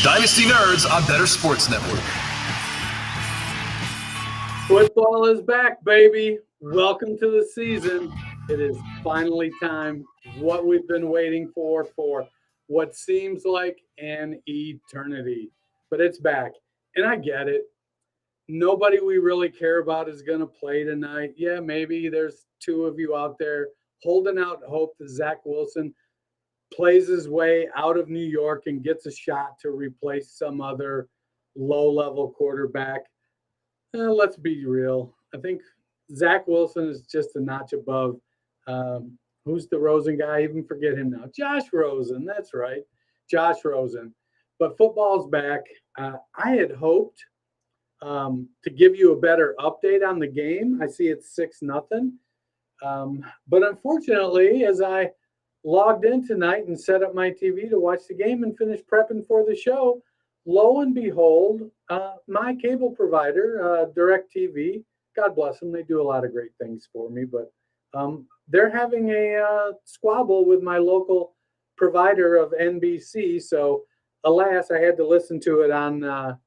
Dynasty Nerds on Better Sports Network. Football is back, baby. Welcome to the season. It is finally time. What we've been waiting for what seems like an eternity. But it's back. And I get it. Nobody we really care about is going to play tonight. Yeah, maybe there's two of you out there holding out hope that Zach Wilson plays his way out of New York and gets a shot to replace some other low-level quarterback. Let's be real. I think Zach Wilson is just a notch above. Who's the Rosen guy? I even forget him now. Josh Rosen. That's right. Josh Rosen. But football's back. I had hoped to give you a better update on the game. I see it's 6-0. But unfortunately, as I logged in tonight and set up my TV to watch the game and finish prepping for the show, lo and behold, my cable provider, DirecTV, God bless them, they do a lot of great things for me, but they're having a squabble with my local provider of NBC. So, alas, I had to listen to it on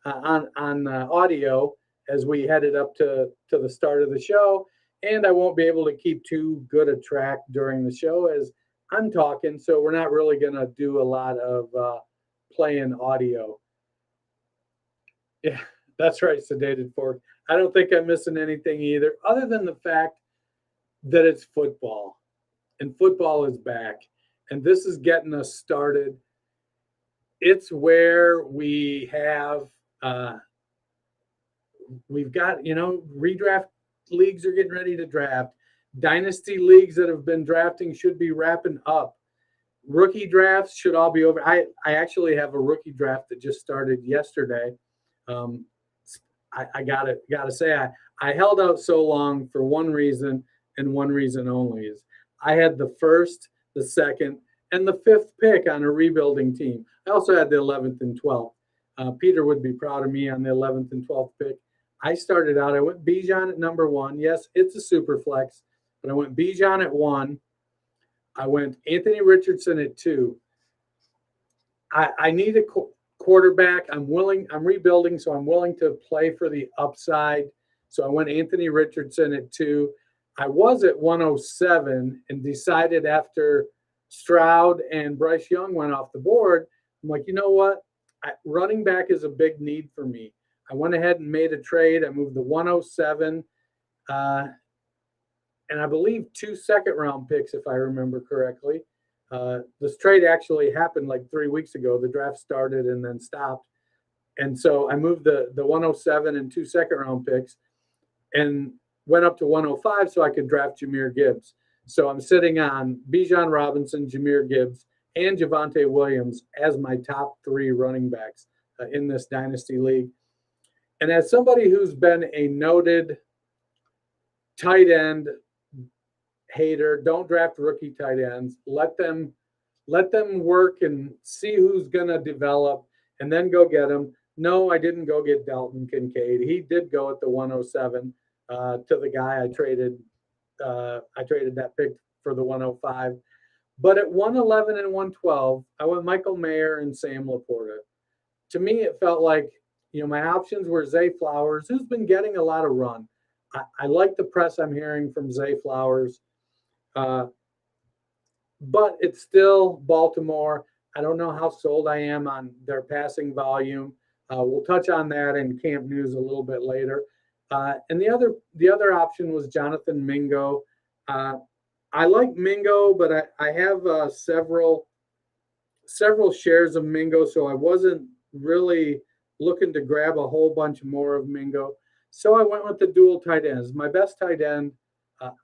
audio as we headed up to the start of the show, and I won't be able to keep too good a track during the show as I'm talking. So we're not really going to do a lot of playing audio. Yeah, that's right, Sedated Fork. I don't think I'm missing anything either, other than the fact that it's football, and football is back, and this is getting us started. It's where we have, we've got, redraft leagues are getting ready to draft. Dynasty leagues that have been drafting should be wrapping up. Rookie drafts should all be over. I actually have a rookie draft that just started yesterday. I gotta say I held out so long for one reason and one reason only is I had the first, the second, and the fifth pick on a rebuilding team. I also had the 11th and 12th. Peter would be proud of me on the 11th and 12th pick. I started out, I went Bijan at number 1. Yes, it's a super flex, but I went Bijan at 1. I went Anthony Richardson at 2. I need a quarterback. I'm rebuilding, so I'm willing to play for the upside. So I went Anthony Richardson at 2. I was at 107 and decided after Stroud and Bryce Young went off the board, I'm like, you know what? Running back is a big need for me. I went ahead and made a trade. I moved the 107, and I believe 2 second-round picks, if I remember correctly. This trade actually happened like 3 weeks ago. The draft started and then stopped. And so I moved the 107 and 2 second-round picks and went up to 105 so I could draft Jahmyr Gibbs. So I'm sitting on Bijan Robinson, Jahmyr Gibbs, and Javonte Williams as my top 3 running backs in this Dynasty League. And as somebody who's been a noted tight end hater, don't draft rookie tight ends. Let them work and see who's going to develop and then go get them. No, I didn't go get Dalton Kincaid. He did go at the 107 to the guy I traded. I traded that pick for the 105. But at 111 and 112, I went Michael Mayer and Sam Laporta. To me, it felt like, my options were Zay Flowers, who's been getting a lot of run. I like the press I'm hearing from Zay Flowers. But it's still Baltimore. I don't know how sold I am on their passing volume. We'll touch on that in camp news a little bit later. And the other option was Jonathan Mingo. I like Mingo, but I have several shares of Mingo, so I wasn't really looking to grab a whole bunch more of Mingo. So I went with the dual tight ends. My best tight end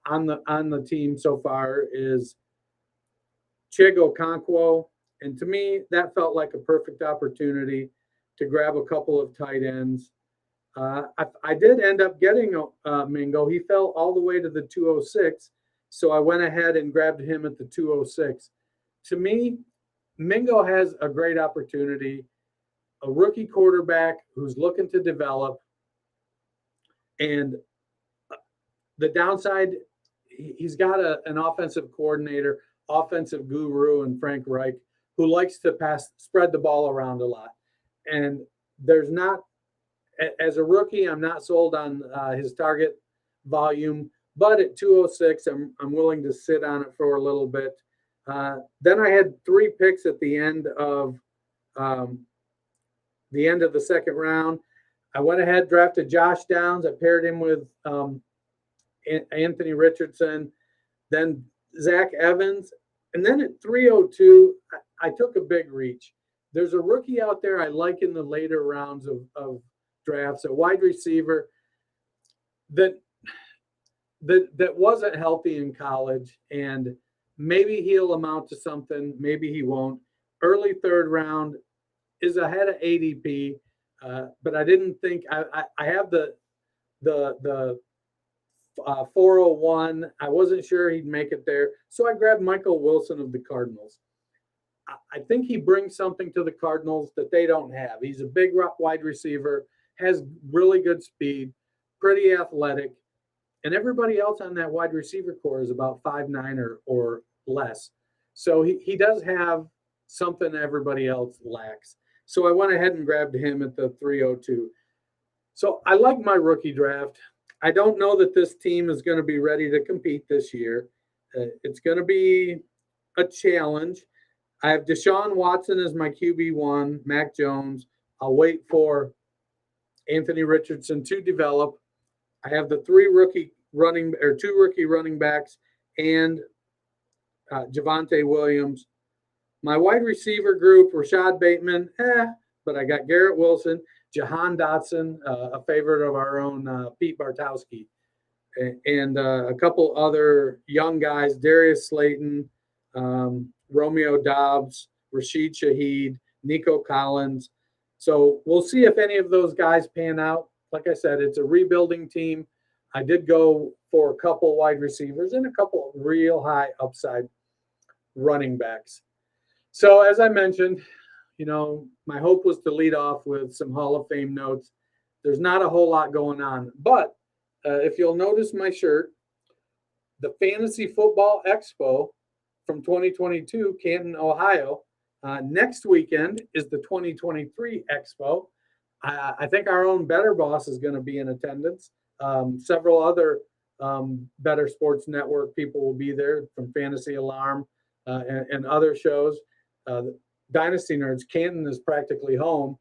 on the team so far is Chigo Okonkwo. And to me, that felt like a perfect opportunity to grab a couple of tight ends. I did end up getting Mingo. He fell all the way to the 206, so I went ahead and grabbed him at the 206. To me, Mingo has a great opportunity, a rookie quarterback who's looking to develop. And the downside, he's got an offensive coordinator, offensive guru, and Frank Reich, who likes to spread the ball around a lot. and there's not, as a rookie, I'm not sold on his target volume, but at 206, I'm willing to sit on it for a little bit. Then I had 3 picks at the end of the second round. I went ahead, drafted Josh Downs. I paired him with Anthony Richardson, then Zach Evans. And then at 302, I took a big reach. There's a rookie out there I like in the later rounds of drafts, a wide receiver that wasn't healthy in college, and maybe he'll amount to something, maybe he won't. Early third round is ahead of ADP, but I didn't think I have the 401. I wasn't sure he'd make it there, so I grabbed Michael Wilson of the Cardinals. I think he brings something to the Cardinals that they don't have. He's a big wide receiver, has really good speed, pretty athletic, and everybody else on that wide receiver core is about 5'9" or less. So he does have something everybody else lacks. So I went ahead and grabbed him at the 302. So I like my rookie draft. I don't know that this team is going to be ready to compete this year. It's going to be a challenge. I have Deshaun Watson as my QB1, Mac Jones. I'll wait for Anthony Richardson to develop. I have the 2 rookie running backs and Javonte Williams. My wide receiver group, Rashad Bateman, but I got Garrett Wilson, Jahan Dotson, a favorite of our own Pete Bartowski, and a couple other young guys, Darius Slayton, Romeo Dobbs, Rashid Shaheed, Nico Collins. So we'll see if any of those guys pan out. Like I said, it's a rebuilding team. I did go for a couple wide receivers and a couple real high upside running backs. So as I mentioned, my hope was to lead off with some Hall of Fame notes. There's not a whole lot going on, but if you'll notice my shirt, the Fantasy Football Expo from 2022, Canton, Ohio. Next weekend is the 2023 Expo. I think our own Better Boss is going to be in attendance. Several other Better Sports Network people will be there from Fantasy Alarm and other shows. Dynasty Nerds, Canton is practically home.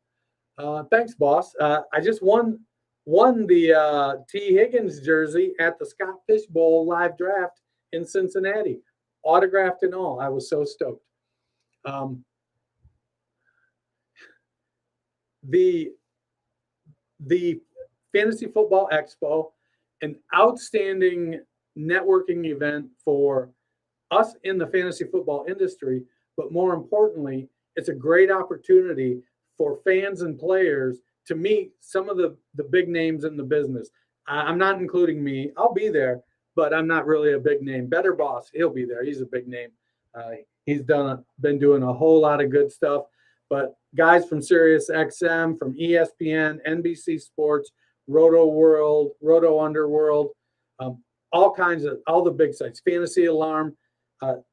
Thanks, boss. I just won the T. Higgins jersey at the Scott Fish Bowl live draft in Cincinnati, autographed and all. I was so stoked. The Fantasy Football Expo, an outstanding networking event for us in the fantasy football industry, but more importantly, it's a great opportunity for fans and players to meet some of the big names in the business. I'm not including me. I'll be there, but I'm not really a big name. Better Boss, he'll be there. He's a big name. He's been doing a whole lot of good stuff. But guys from Sirius XM, from ESPN, NBC Sports, Roto World, Roto Underworld, all the big sites, Fantasy Alarm.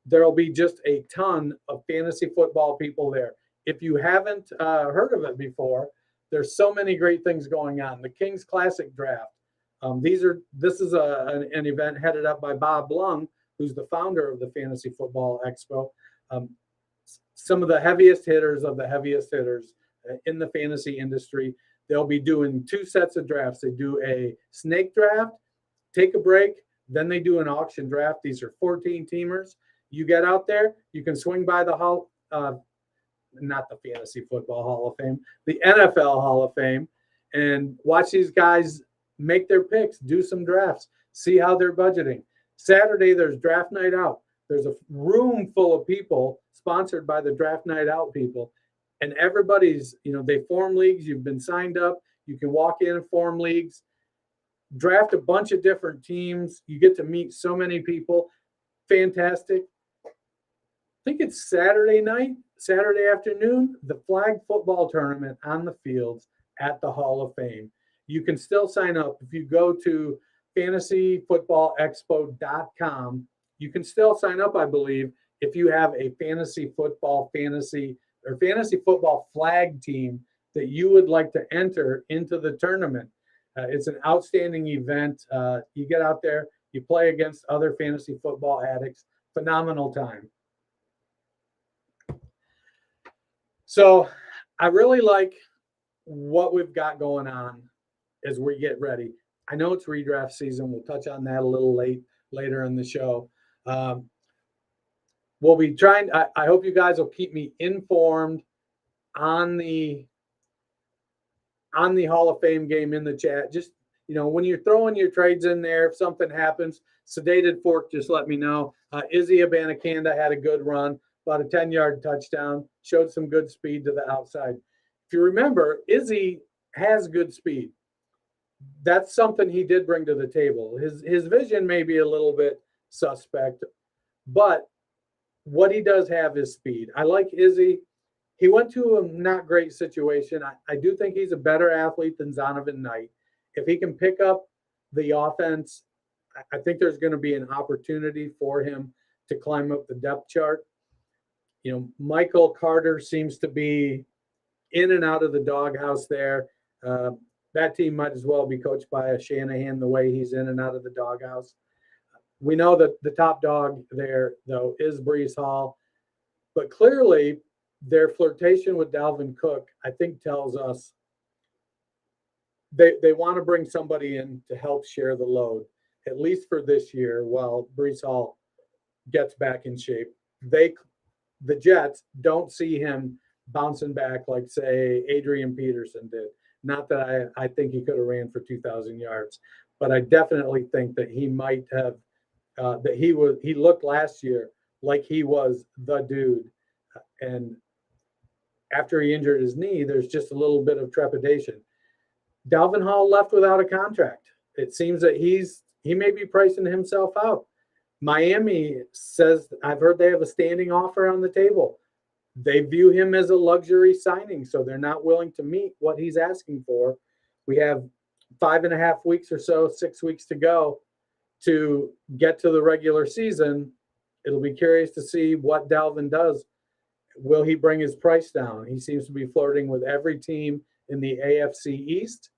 There'll be just a ton of fantasy football people there. If you haven't heard of it before, there's so many great things going on. The Kings Classic Draft. This is an event headed up by Bob Lung, who's the founder of the Fantasy Football Expo. Some of the heaviest hitters of the heaviest hitters in the fantasy industry. They'll be doing 2 sets of drafts. They do a snake draft, take a break, then they do an auction draft. These are 14 teamers. You get out there, you can swing by the not the Fantasy Football Hall of Fame, the NFL Hall of Fame, and watch these guys make their picks, do some drafts, see how they're budgeting. Saturday, there's draft night out. There's a room full of people sponsored by the draft night out people. And everybody's, they form leagues. You've been signed up. You can walk in and form leagues, draft a bunch of different teams. You get to meet so many people. Fantastic. I think it's Saturday afternoon, the flag football tournament on the fields at the Hall of Fame. You can still sign up. If you go to fantasyfootballexpo.com, you can still sign up, I believe, if you have a fantasy football flag team that you would like to enter into the tournament. It's an outstanding event. You get out there, you play against other fantasy football addicts. Phenomenal time. So I really like what we've got going on as we get ready. I know it's redraft season. We'll touch on that a little later in the show. We'll be trying. I hope you guys will keep me informed on the Hall of Fame game in the chat. Just, when you're throwing your trades in there, if something happens, Sedated Fork, just let me know. Izzy Abanikanda had a good run, about a 10-yard touchdown, showed some good speed to the outside. If you remember, Izzy has good speed. That's something he did bring to the table. His vision may be a little bit suspect, but what he does have is speed. I like Izzy. He went to a not great situation. I do think he's a better athlete than Zonovan Knight. If he can pick up the offense, I think there's going to be an opportunity for him to climb up the depth chart. Michael Carter seems to be in and out of the doghouse there. That team might as well be coached by a Shanahan the way he's in and out of the doghouse. We know that the top dog there, though, is Breece Hall. But clearly, their flirtation with Dalvin Cook, I think, tells us they want to bring somebody in to help share the load, at least for this year, while Breece Hall gets back in shape. The Jets don't see him bouncing back like, say, Adrian Peterson did. Not that I think he could have ran for 2,000 yards, but I definitely think that he might have, he looked last year like he was the dude. And after he injured his knee, there's just a little bit of trepidation. Dalvin Hall left without a contract. It seems that he may be pricing himself out. Miami says, I've heard they have a standing offer on the table. They view him as a luxury signing, so they're not willing to meet what he's asking for. We have 5.5 weeks or so, 6 weeks to go to get to the regular season. It'll be curious to see what Dalvin does. Will he bring his price down? He seems to be flirting with every team in the AFC East.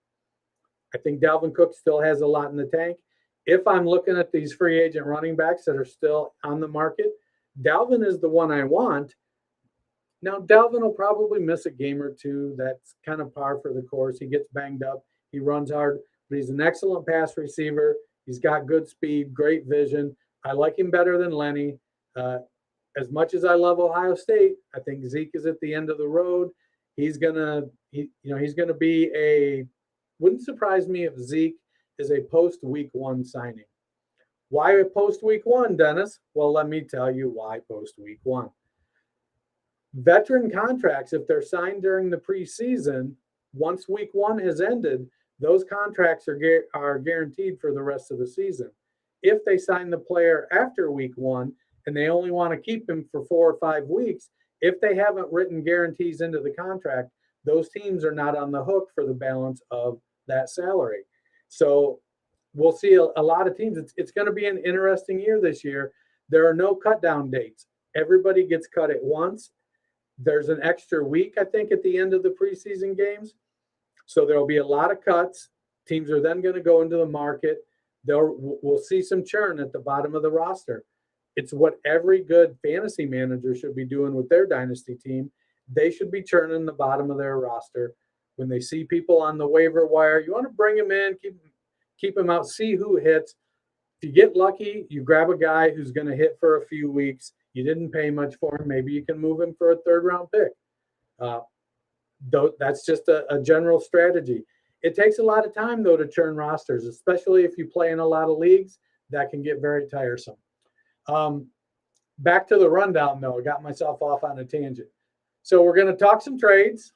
I think Dalvin Cook still has a lot in the tank. If I'm looking at these free agent running backs that are still on the market, Dalvin is the one I want. Now, Dalvin will probably miss a game or two. That's kind of par for the course. He gets banged up. He runs hard, but he's an excellent pass receiver. He's got good speed, great vision. I like him better than Lenny. As much as I love Ohio State, I think Zeke is at the end of the road. He's gonna be a. Wouldn't surprise me if Zeke is a post-week 1 signing. Why post-week 1, Dennis? Well, let me tell you why post-week 1. Veteran contracts, if they're signed during the preseason, once week 1 has ended, those contracts are guaranteed for the rest of the season. If they sign the player after week 1 and they only want to keep him for 4 or 5 weeks, if they haven't written guarantees into the contract, those teams are not on the hook for the balance of that salary. So we'll see a lot of teams. It's going to be an interesting year this year. There are no cut down dates. Everybody gets cut at once. There's an extra week, I think, at the end of the preseason games. So there will be a lot of cuts. Teams are then going to go into the market. We'll see some churn at the bottom of the roster. It's what every good fantasy manager should be doing with their dynasty team. They should be churning the bottom of their roster. When they see people on the waiver wire, you want to bring them in, keep them out, see who hits. If you get lucky, you grab a guy who's going to hit for a few weeks. You didn't pay much for him. Maybe you can move him for a 3rd-round pick. That's just a general strategy. It takes a lot of time, though, to churn rosters, especially if you play in a lot of leagues. That can get very tiresome. Back to the rundown, though. I got myself off on a tangent. So we're going to talk some trades.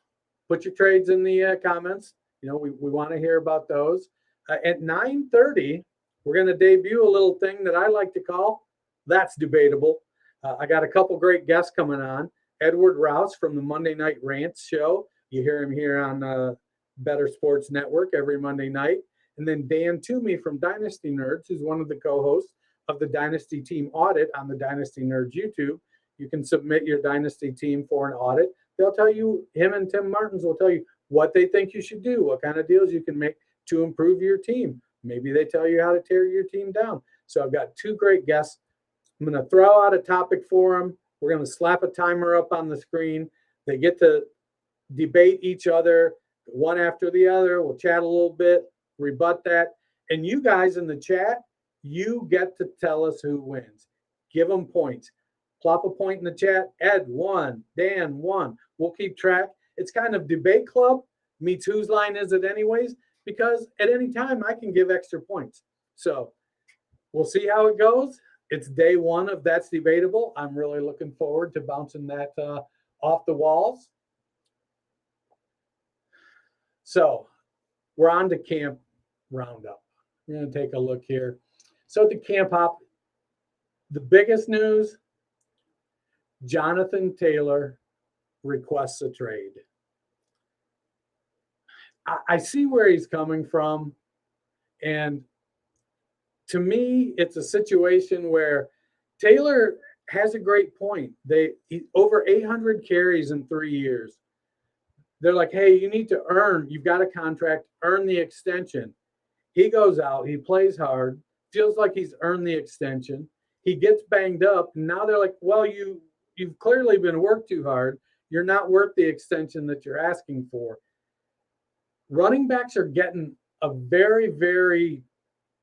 Put your trades in the comments. We want to hear about those. At 9:30, we're going to debut a little thing that I like to call That's Debatable. I got a couple great guests coming on. Edward Raus from the Monday Night Rants show. You hear him here on Better Sports Network every Monday night. And then Dan Toomey from Dynasty Nerds, who's one of the co-hosts of the Dynasty Team Audit on the Dynasty Nerds YouTube. You can submit your Dynasty team for an audit. They'll tell you, him and Tim Martins will tell you what they think you should do, what kind of deals you can make to improve your team. Maybe they tell you how to tear your team down. So I've got two great guests. I'm going to throw out a topic for them. We're going to slap a timer up on the screen. They get to debate each other one after the other. We'll chat a little bit, rebut that. And you guys in the chat, you get to tell us who wins. Give them points. Plop a point in the chat. Ed, 1. Dan, 1. We'll keep track. It's kind of debate club meets whose line is it anyways, because at any time I can give extra points. So we'll see how it goes. It's day 1 of That's Debatable. I'm really looking forward to bouncing that off the walls. So we're on to camp roundup. We're going to take a look here. So at the camp hop, the biggest news, Jonathan Taylor requests a trade. I see where he's coming from. And to me, it's a situation where Taylor has a great point. He over 800 carries in 3 years. They're like, hey, you need to earn. You've got a contract, earn the extension. He goes out, he plays hard, feels like he's earned the extension. He gets banged up. And now they're like, well, you've clearly been worked too hard. You're not worth the extension that you're asking for. Running backs are getting a very, very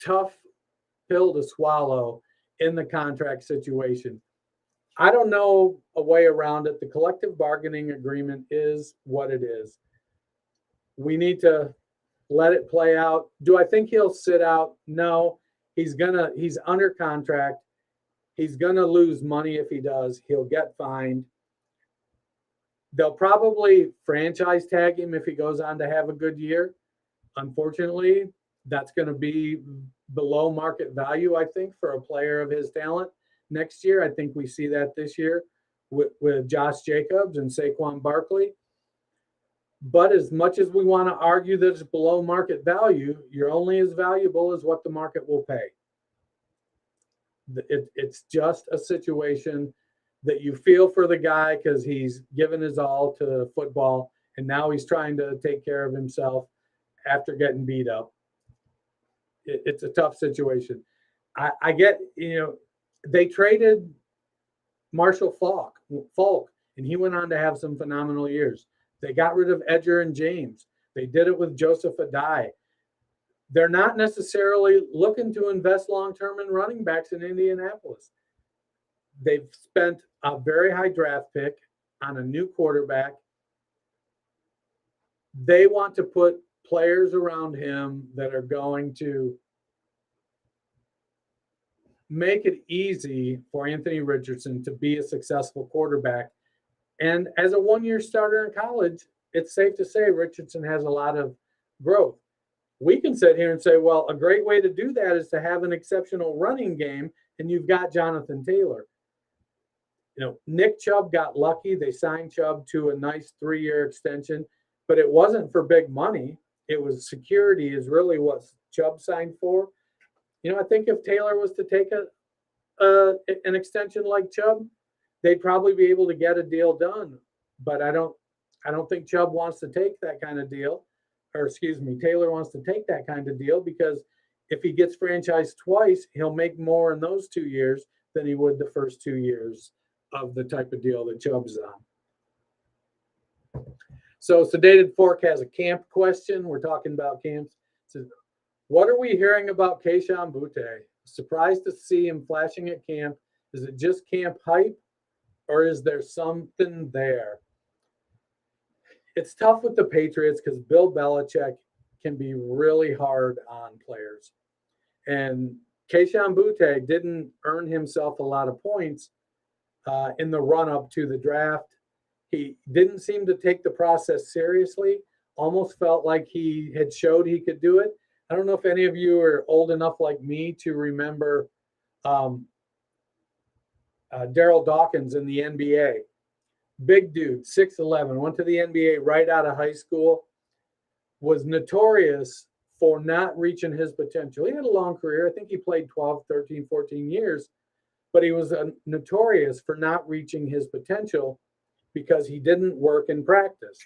tough pill to swallow in the contract situation. I don't know a way around it. The collective bargaining agreement is what it is. We need to let it play out. Do I think he'll sit out? No. He's under contract. He's gonna lose money if he does. He'll get fined. They'll probably franchise tag him if he goes on to have a good year. Unfortunately, that's going to be below market value, I think, for a player of his talent next year. I think we see that this year with Josh Jacobs and Saquon Barkley. But as much as we want to argue that it's below market value, you're only as valuable as what the market will pay. It's just a situation that you feel for the guy because he's given his all to football, and now he's trying to take care of himself after getting beat up. It's a tough situation. I get, they traded Marshall Falk, and he went on to have some phenomenal years. They got rid of Edger and James. They did it with Joseph Adai. They're not necessarily looking to invest long-term in running backs in Indianapolis. They've spent a very high draft pick on a new quarterback. They want to put players around him that are going to make it easy for Anthony Richardson to be a successful quarterback. And as a one-year starter in college, it's safe to say Richardson has a lot of growth. We can sit here and say, well, a great way to do that is to have an exceptional running game, and you've got Jonathan Taylor. Nick Chubb got lucky. They signed Chubb to a nice 3-year extension, but it wasn't for big money. It was security is really what Chubb signed for. I think if Taylor was to take an extension like Chubb, they'd probably be able to get a deal done. But I don't think Chubb wants to take that kind of deal. Taylor wants to take that kind of deal because if he gets franchised twice, he'll make more in those 2 years than he would the first 2 years of the type of deal that Chubb's on. So Sedated Fork has a camp question. We're talking about camps. It says, what are we hearing about Kayshon Boutte? Surprised to see him flashing at camp. Is it just camp hype or is there something there? It's tough with the Patriots because Bill Belichick can be really hard on players. And Kayshon Boutte didn't earn himself a lot of points in the run-up to the draft. He didn't seem to take the process seriously, almost felt like he had showed he could do it. I don't know if any of you are old enough like me to remember Daryl Dawkins in the NBA. Big dude, 6'11", went to the NBA right out of high school, was notorious for not reaching his potential. He had a long career. I think he played 12, 13, 14 years, but he was notorious for not reaching his potential because he didn't work in practice.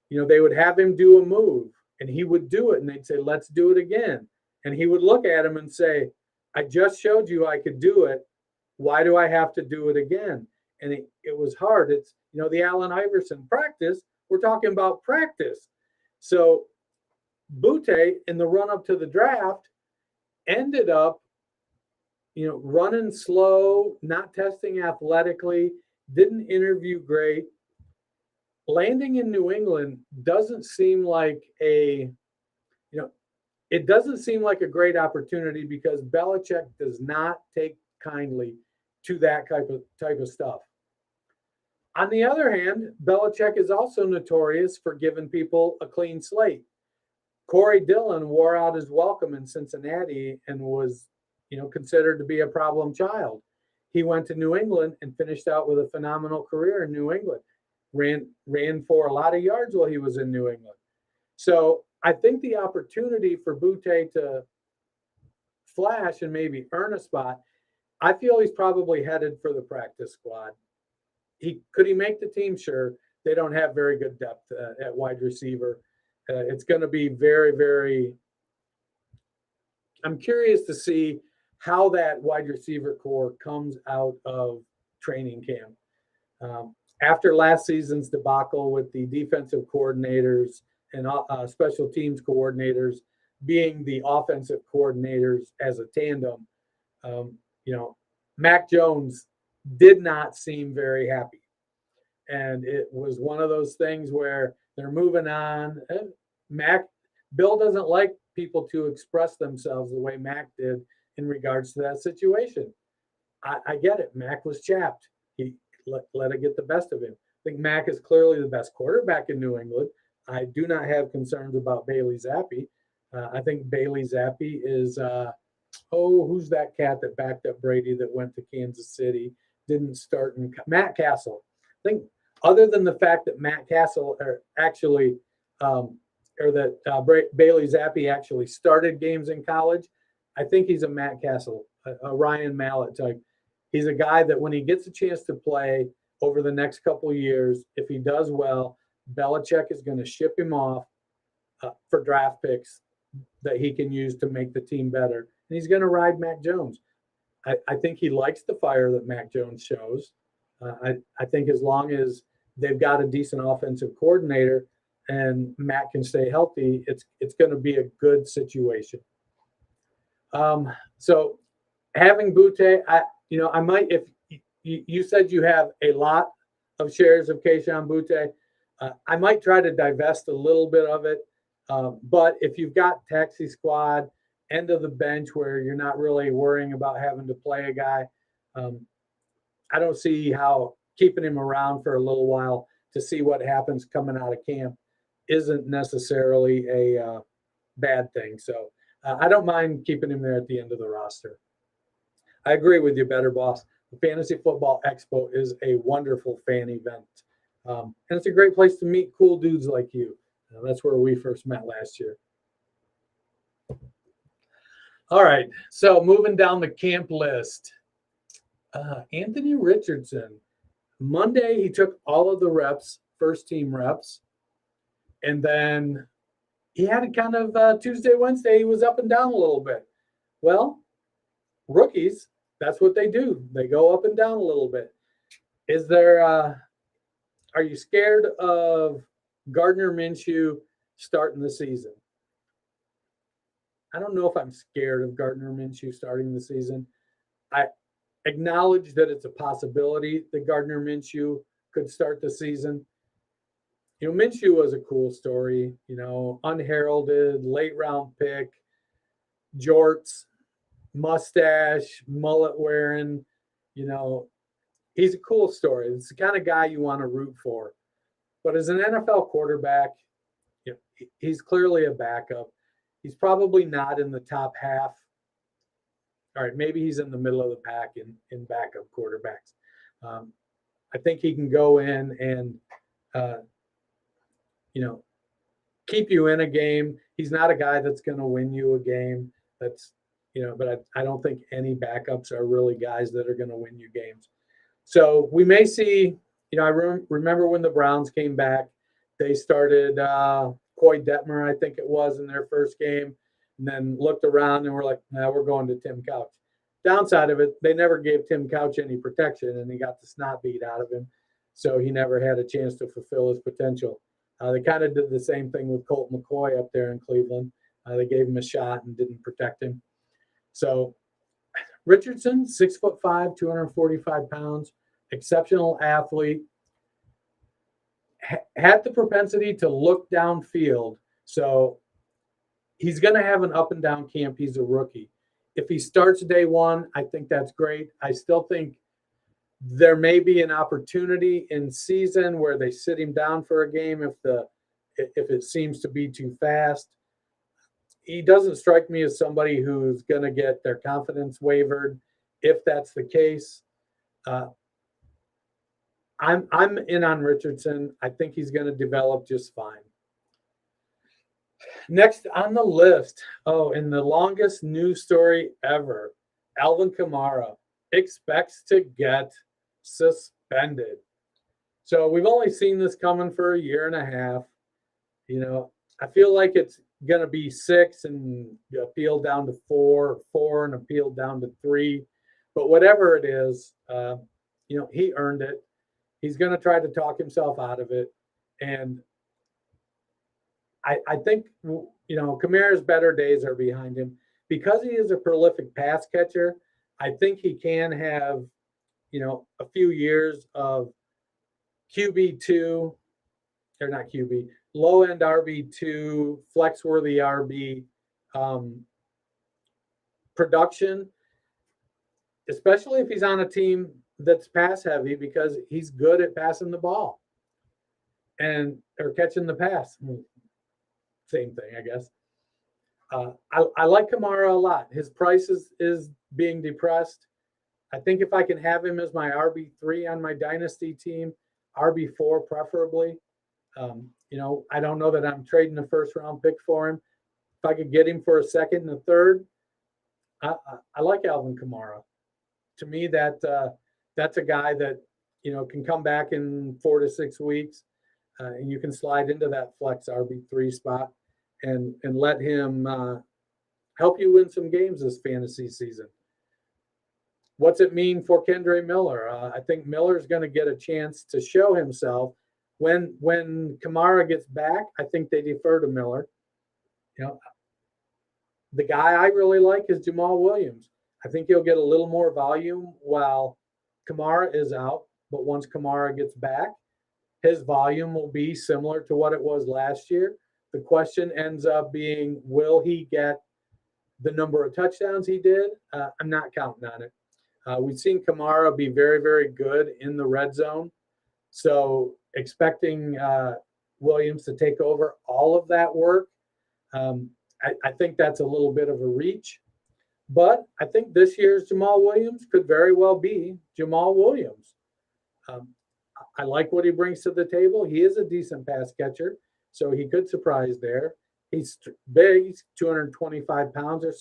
they would have him do a move and he would do it and they'd say, let's do it again. And he would look at him and say, I just showed you I could do it. Why do I have to do it again? And it was hard. It's, the Allen Iverson practice, we're talking about practice. So Butte in the run up to the draft ended up, running slow, not testing athletically, didn't interview great. Landing in New England doesn't seem like it doesn't seem like a great opportunity because Belichick does not take kindly to that type of stuff. On the other hand, Belichick is also notorious for giving people a clean slate. Corey Dillon wore out his welcome in Cincinnati and was, considered to be a problem child. He went to New England and finished out with a phenomenal career in New England. Ran for a lot of yards while he was in New England. So I think the opportunity for Butte to flash and maybe earn a spot, I feel he's probably headed for the practice squad. Could he make the team? Sure. They don't have very good depth at wide receiver. It's going to be very, very. I'm curious to see how that wide receiver core comes out of training camp. After last season's debacle with the defensive coordinators and special teams coordinators being the offensive coordinators as a tandem, Mac Jones did not seem very happy. And it was one of those things where they're moving on. Bill doesn't like people to express themselves the way Mac did in regards to that situation. I get it. Mac was chapped. He let it get the best of him. I think Mac is clearly the best quarterback in New England. I do not have concerns about Bailey Zappi. I think Bailey Zappi is, who's that cat that backed up Brady that went to Kansas City, didn't start in Matt Castle. I think other than the fact that Matt Castle Bailey Zappi actually started games in college, I think he's a Matt Castle, a Ryan Mallett type. He's a guy that when he gets a chance to play over the next couple of years, if he does well, Belichick is going to ship him off for draft picks that he can use to make the team better. And he's going to ride Mac Jones. I think he likes the fire that Mac Jones shows. I think as long as they've got a decent offensive coordinator and Mac can stay healthy, it's going to be a good situation. So having Butte, I might, if you said you have a lot of shares of Kayshon Butte, I might try to divest a little bit of it. But if you've got taxi squad, end of the bench where you're not really worrying about having to play a guy, I don't see how keeping him around for a little while to see what happens coming out of camp isn't necessarily a bad thing. So I don't mind keeping him there at the end of the roster. I agree with you, Better Boss. The Fantasy Football Expo is a wonderful fan event. And it's a great place to meet cool dudes like you. That's where we first met last year. All right, so moving down the camp list. Anthony Richardson. Monday, he took all of the reps, first team reps. And then he had a kind of Tuesday, Wednesday, he was up and down a little bit. Well, rookies, that's what they do. They go up and down a little bit. Are you scared of Gardner Minshew starting the season? I don't know if I'm scared of Gardner Minshew starting the season. I acknowledge that it's a possibility that Gardner Minshew could start the season. Minshew was a cool story, unheralded, late round pick, jorts, mustache, mullet wearing, he's a cool story. It's the kind of guy you want to root for. But as an NFL quarterback, he's clearly a backup. He's probably not in the top half. All right, maybe he's in the middle of the pack in backup quarterbacks. I think he can go in and, keep you in a game. He's not a guy that's going to win you a game. But I don't think any backups are really guys that are going to win you games. So we may see, I remember when the Browns came back, they started Coy Detmer, I think it was, in their first game, and then looked around and were like, "Nah, we're going to Tim Couch." Downside of it, they never gave Tim Couch any protection, and he got the snot beat out of him, so he never had a chance to fulfill his potential. They kind of did the same thing with Colt McCoy up there in Cleveland. They gave him a shot and didn't protect him. So Richardson, 6'5", 245 pounds, exceptional athlete, had the propensity to look downfield. So he's going to have an up and down camp. He's a rookie. If he starts day one, I think that's great. I still think there may be an opportunity in season where they sit him down for a game if it seems to be too fast. He doesn't strike me as somebody who's going to get their confidence wavered. If that's the case, I'm in on Richardson. I think he's going to develop just fine. Next on the list, in the longest news story ever, Alvin Kamara expects to get suspended. So we've only seen this coming for a year and a half. I feel like it's going to be 6 and appeal down to 4 and appeal down to 3. But whatever it is, he earned it. He's going to try to talk himself out of it. And I think, Kamara's better days are behind him. Because he is a prolific pass catcher, I think he can have, a few years of QB2, or not QB, low-end RB2, flex-worthy RB production, especially if he's on a team that's pass-heavy, because he's good at passing the ball or catching the pass. Same thing, I guess. I like Kamara a lot. His price is being depressed. I think if I can have him as my RB3 on my Dynasty team, RB4 preferably. I don't know that I'm trading a first-round pick for him. If I could get him for a second and a third, I like Alvin Kamara. To me, that's a guy that can come back in 4 to 6 weeks, and you can slide into that flex RB3 spot and let him help you win some games this fantasy season. What's it mean for Kendre Miller? I think Miller's going to get a chance to show himself. When Kamara gets back, I think they defer to Miller. The guy I really like is Jamal Williams. I think he'll get a little more volume while Kamara is out. But once Kamara gets back, his volume will be similar to what it was last year. The question ends up being, will he get the number of touchdowns he did? I'm not counting on it. We've seen Kamara be very, very good in the red zone. So expecting Williams to take over all of that work, I think that's a little bit of a reach. But I think this year's Jamal Williams could very well be Jamal Williams. I like what he brings to the table. He is a decent pass catcher, so he could surprise there. He's big, he's 225 pounds or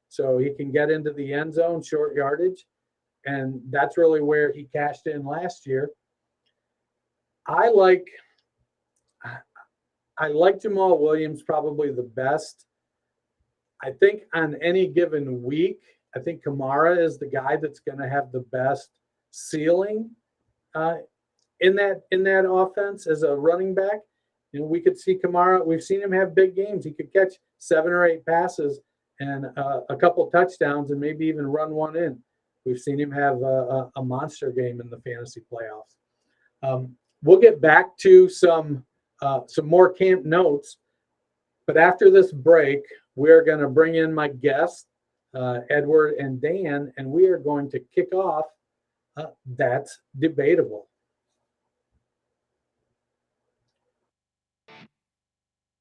so he can get into the end zone, short yardage, and that's really where he cashed in last year. I like Jamal Williams probably the best. I think on any given week, I think Kamara is the guy that's going to have the best ceiling in that offense as a running back. We could see Kamara. We've seen him have big games. He could catch 7 or 8 passes and a couple touchdowns and maybe even run one in. We've seen him have a monster game in the fantasy playoffs. We'll get back to some more camp notes, but after this break, we're going to bring in my guests, Edward and Dan, and we are going to kick off That's Debatable. I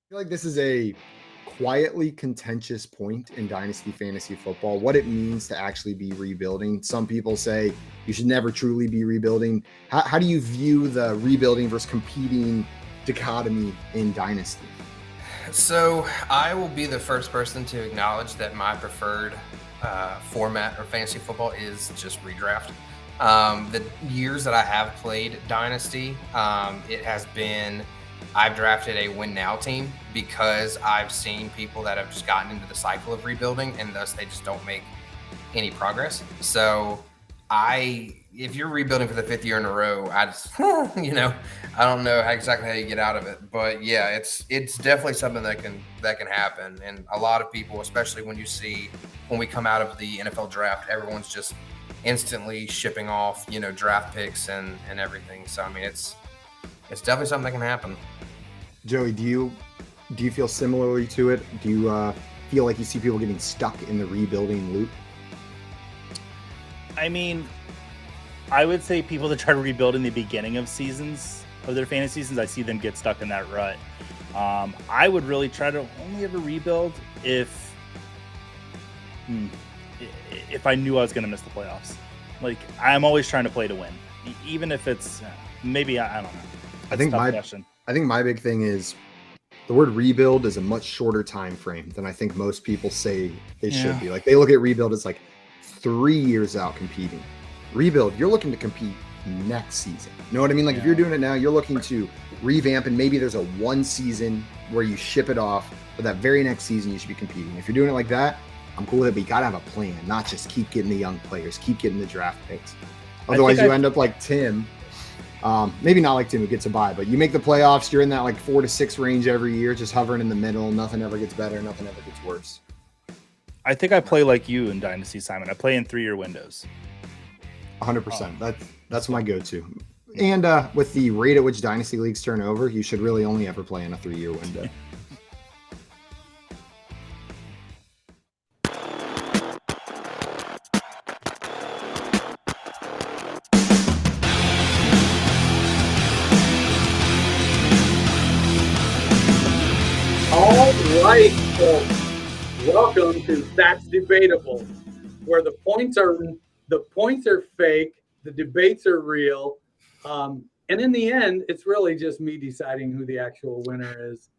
feel like this is a quietly contentious point in Dynasty fantasy football, what it means to actually be rebuilding. Some people say you should never truly be rebuilding. How do you view the rebuilding versus competing dichotomy in Dynasty? So I will be the first person to acknowledge that my preferred format of fantasy football is just redraft. The years that I have played Dynasty, it has been I've drafted a win now team because I've seen people that have just gotten into the cycle of rebuilding and thus they just don't make any progress. So if you're rebuilding for the 5th year in a row, I just, I don't know exactly how you get out of it, but yeah, it's definitely something that can happen. And a lot of people, especially when we come out of the NFL draft, everyone's just instantly shipping off, draft picks and everything. So, I mean, it's definitely something that can happen. Joey, do you feel similarly to it? Do you feel like you see people getting stuck in the rebuilding loop? I mean, I would say people that try to rebuild in the beginning of seasons, of their fantasy seasons, I see them get stuck in that rut. I would really try to only ever rebuild if I knew I was going to miss the playoffs. Like, I'm always trying to play to win, even if it's maybe, I don't know. I think my big thing is the word rebuild is a much shorter time frame than I think most people say it should be. Like, they look at rebuild as like 3 years out competing. Rebuild, you're looking to compete next season. You know what I mean? Like, if you're doing it now, you're looking to revamp, and maybe there's a 1 season where you ship it off, but that very next season you should be competing. If you're doing it like that, I'm cool with it, but you gotta have a plan, not just keep getting the young players, keep getting the draft picks. Otherwise, you end up like Tim. Maybe not like Tim who gets a bye, but you make the playoffs, you're in that like 4 to 6 range every year, just hovering in the middle. Nothing ever gets better, nothing ever gets worse. I think I play like you in Dynasty, Simon. I play in 3-year windows. 100%. That's my go-to. And with the rate at which Dynasty leagues turn over, you should really only ever play in a 3-year window. All right, folks. Welcome to That's Debatable, where the points are fake, the debates are real, and in the end, it's really just me deciding who the actual winner is.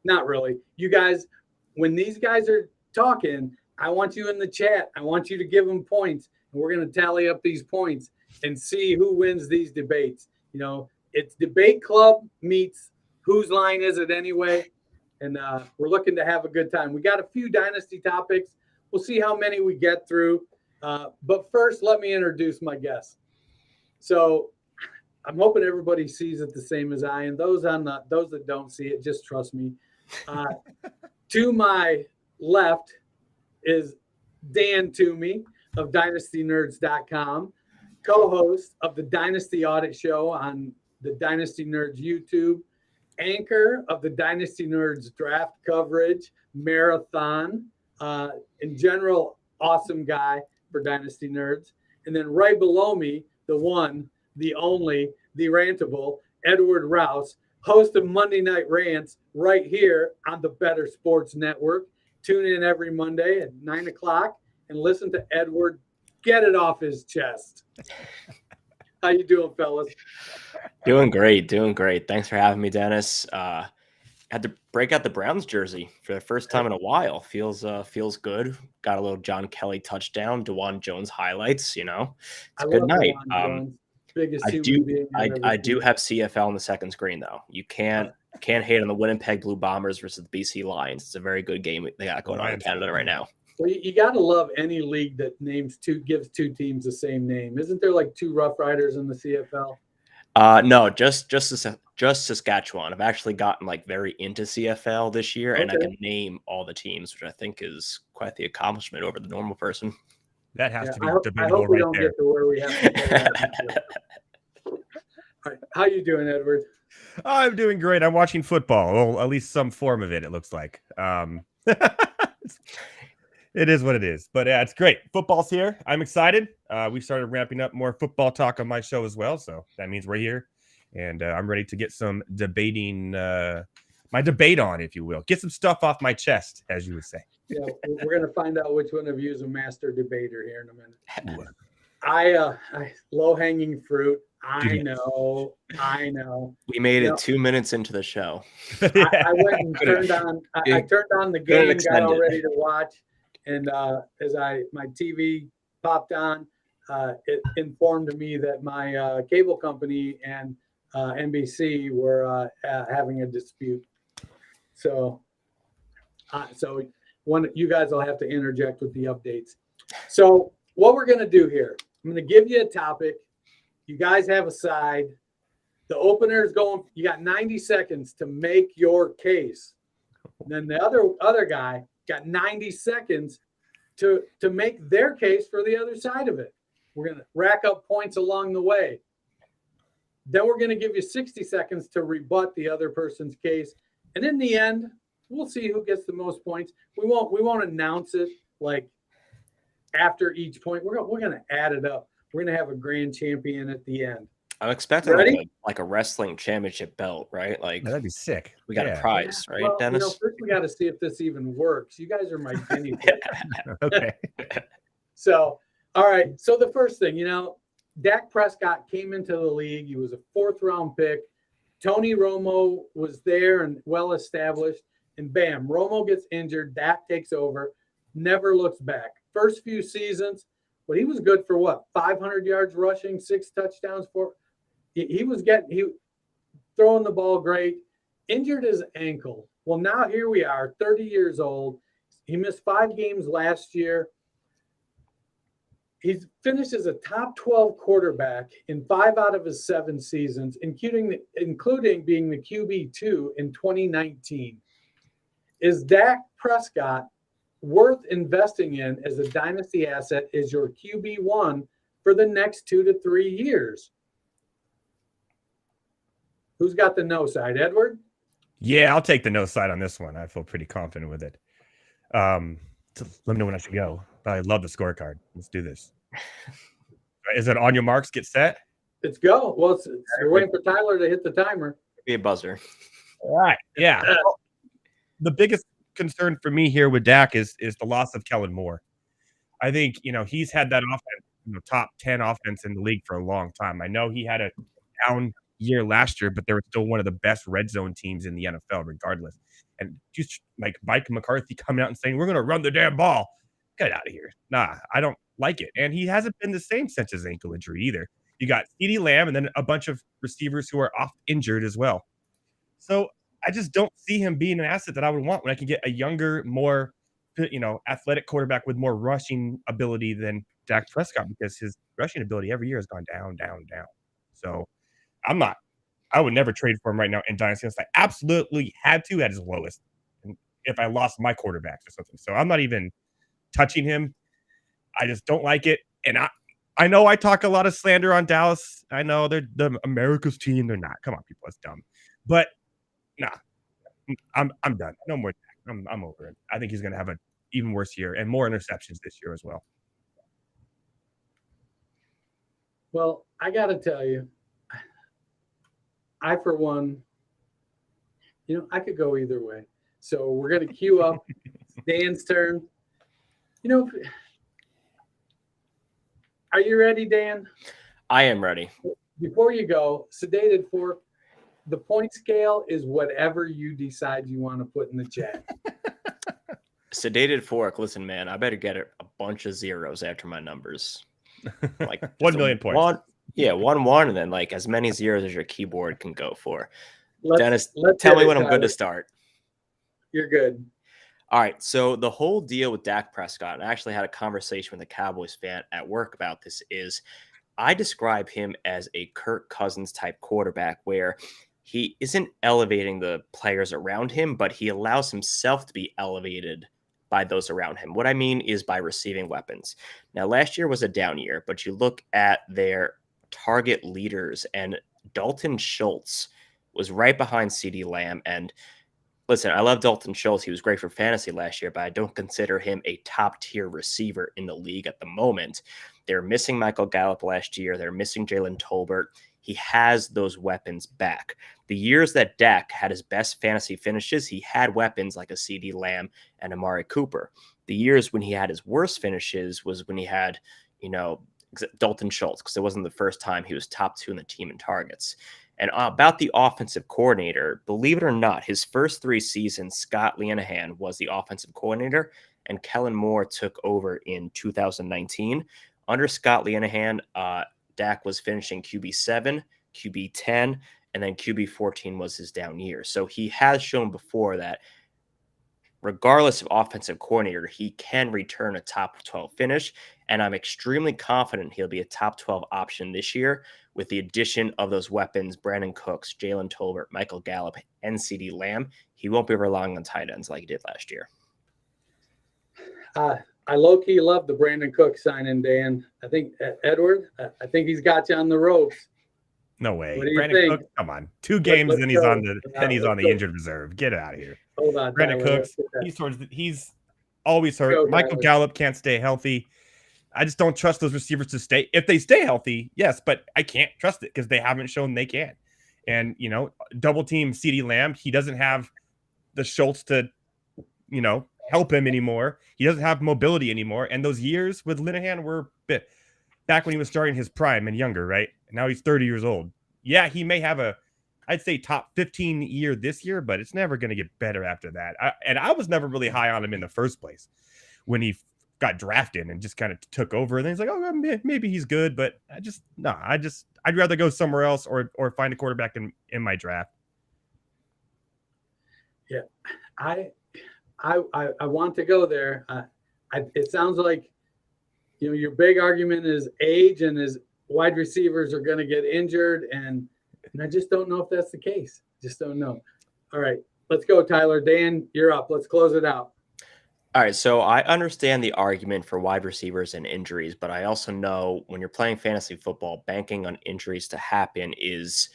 Not really. You guys, when these guys are talking, I want you in the chat. I want you to give them points, and we're going to tally up these points and see who wins these debates. It's debate club meets whose line is it anyway? And we're looking to have a good time. We got a few Dynasty topics. We'll see how many we get through. But first, let me introduce my guests. So I'm hoping everybody sees it the same as I am. Those that don't see it, just trust me. To my left is Dan Toomey of DynastyNerds.com, co-host of the Dynasty Audit Show on the Dynasty Nerds YouTube, anchor of the Dynasty Nerds draft coverage marathon, in general, awesome guy for Dynasty Nerds. And then right below me, the one, the only, the rantable, Edward Raus, host of Monday Night Rants right here on the Better Sports Network. Tune in every Monday at 9 o'clock and listen to Edward get it off his chest. How you doing, fellas? Doing great. Thanks for having me, Dennis. Had to break out the Browns jersey for the first time in a while. Feels good. Got a little John Kelly touchdown, DeJuan Jones highlights. It's a good night. I do have CFL on the second screen though. You can't hate on the Winnipeg Blue Bombers versus the BC Lions. It's a very good game they got going on in Canada right now. Well, you got to love any league that gives two teams the same name. Isn't there like 2 Rough Riders in the CFL? No, just Saskatchewan. I've actually gotten like very into CFL this year, and I can name all the teams, which I think is quite the accomplishment over the normal person. That has to be debatable. I hope we don't there. get to where we have to. All right, how you doing, Edward? I'm doing great. I'm watching football, well, at least some form of it. It looks like. It is what it is, but yeah, it's great. Football's here. I'm excited. We started ramping up more football talk on my show as well, so that means we're here, and I'm ready to get some debating, my debate on, if you will. Get some stuff off my chest, as you would say. Yeah, we're going to find out which one of you is a master debater here in a minute. I low-hanging fruit. I know. We made it 2 minutes into the show. I went and turned on the game, got all ready to watch. And as my TV popped on, it informed me that my cable company and NBC were having a dispute. So you guys will have to interject with the updates. So what we're going to do here, I'm going to give you a topic. You guys have a side. The opener is going. You got 90 seconds to make your case. Then the other guy got 90 seconds to make their case for the other side of it. We're going to rack up points along the way. Then we're going to give you 60 seconds to rebut the other person's case. And in the end, we'll see who gets the most points. We won't announce it like after each point. We're going to add it up. We're going to have a grand champion at the end. I'm expecting like a wrestling championship belt, right? Like that'd be sick. We got a prize, right, well, Dennis? First we got to see if this even works. You guys are my guinea pig. Okay. So, all right. So the first thing, Dak Prescott came into the league. He was a 4th-round pick. Tony Romo was there and well established. And bam, Romo gets injured. Dak takes over. Never looks back. First few seasons, but he was good for what? 500 yards rushing, 6 touchdowns. He was throwing the ball great. Injured his ankle. Well, now here we are, 30 years old. He missed 5 games last year. He's finished as a top 12 quarterback in 5 out of his 7 seasons, including being the QB2 in 2019. Is Dak Prescott worth investing in as a dynasty asset as your QB1 for the next 2 to 3 years? Who's got the no side? Edward? Yeah, I'll take the no side on this one. I feel pretty confident with it. So let me know when I should go. I love the scorecard. Let's do this. Is it on your marks, get set? Let's go. Well, we're waiting for Tyler to hit the timer. Be a buzzer. All right. Yeah. The biggest concern for me here with Dak is the loss of Kellen Moore. I think, he's had that offense, top 10 offense in the league for a long time. I know he had a down year last year, but they were still one of the best red zone teams in the NFL regardless. And just like Mike McCarthy coming out and saying, we're going to run the damn ball. Get out of here. Nah, I don't like it. And he hasn't been the same since his ankle injury either. You got CeeDee Lamb and then a bunch of receivers who are off injured as well. So I just don't see him being an asset that I would want when I can get a younger, more, athletic quarterback with more rushing ability than Dak Prescott, because his rushing ability every year has gone down, down, down. So I would never trade for him right now in Dynasty unless I absolutely had to at his lowest. And if I lost my quarterbacks or something. So I'm not even touching him. I just don't like it. And I know I talk a lot of slander on Dallas. I know they're the America's team. They're not. Come on, people. That's dumb. But nah, I'm done. No more. I'm over it. I think he's going to have an even worse year and more interceptions this year as well. Well, I got to tell you, I, for one, I could go either way. So we're going to queue up Dan's turn. Are you ready, Dan? I am ready. Before you go, sedated for the point scale is whatever you decide you want to put in the chat. Sedated fork. Listen, man, I better get a bunch of zeros after my numbers. Like 1 million points. 1, and then like as many zeros as your keyboard can go for. Let's tell me when I'm good to start. You're good. All right. So the whole deal with Dak Prescott, and I actually had a conversation with a Cowboys fan at work about this, is I describe him as a Kirk Cousins type quarterback where he isn't elevating the players around him, but he allows himself to be elevated by those around him. What I mean is by receiving weapons. Now, last year was a down year, but you look at their target leaders, and Dalton Schultz was right behind CeeDee Lamb. And listen, I love Dalton Schultz. He was great for fantasy last year, but I don't consider him a top-tier receiver in the league at the moment. They're missing Michael Gallup last year. They're missing Jalen Tolbert. He has those weapons back. The years that Dak had his best fantasy finishes, he had weapons like a CeeDee Lamb and Amari Cooper. The years when he had his worst finishes was when he had, Dalton Schultz, because it wasn't the first time he was top 2 in the team in targets. And about the offensive coordinator, believe it or not, his first 3 seasons, Scott Linehan was the offensive coordinator, and Kellen Moore took over in 2019. Under Scott Linehan, Dak was finishing QB7, QB10, and then QB 14 was his down year. So he has shown before that regardless of offensive coordinator, he can return a top 12 finish. And I'm extremely confident he'll be a top 12 option this year with the addition of those weapons, Brandon Cooks, Jalen Tolbert, Michael Gallup, and CeeDee Lamb. He won't be relying on tight ends like he did last year. I low-key love the Brandon Cooks signing, Dan. I think, Edward, I think he's got you on the ropes. No way. What do you Brandon think? Cooks, come on. 2 games Let's and he's go. on the Let's injured reserve. Get out of here. Hold on, Brandon Tyler, Cooks, let's get that. he's always hurt. Go, Michael Tyler. Gallup can't stay healthy. I just don't trust those receivers to stay. If they stay healthy, yes, but I can't trust it because they haven't shown they can. And, double team CeeDee Lamb, he doesn't have the Schultz to, help him anymore. He doesn't have mobility anymore. And those years with Linehan were back when he was starting his prime and younger, right? Now he's 30 years old. Yeah, he may have I'd say top 15 year this year, but it's never going to get better after that. I was never really high on him in the first place when he got drafted and just kind of took over. And then he's like, oh, maybe he's good, but I'd rather go somewhere else or find a quarterback in my draft. Yeah, I want to go there. It sounds like, your big argument is age and his wide receivers are going to get injured. And I just don't know if that's the case. Just don't know. All right, let's go, Tyler. Dan, you're up. Let's close it out. All right, so I understand the argument for wide receivers and injuries, but I also know when you're playing fantasy football, banking on injuries to happen is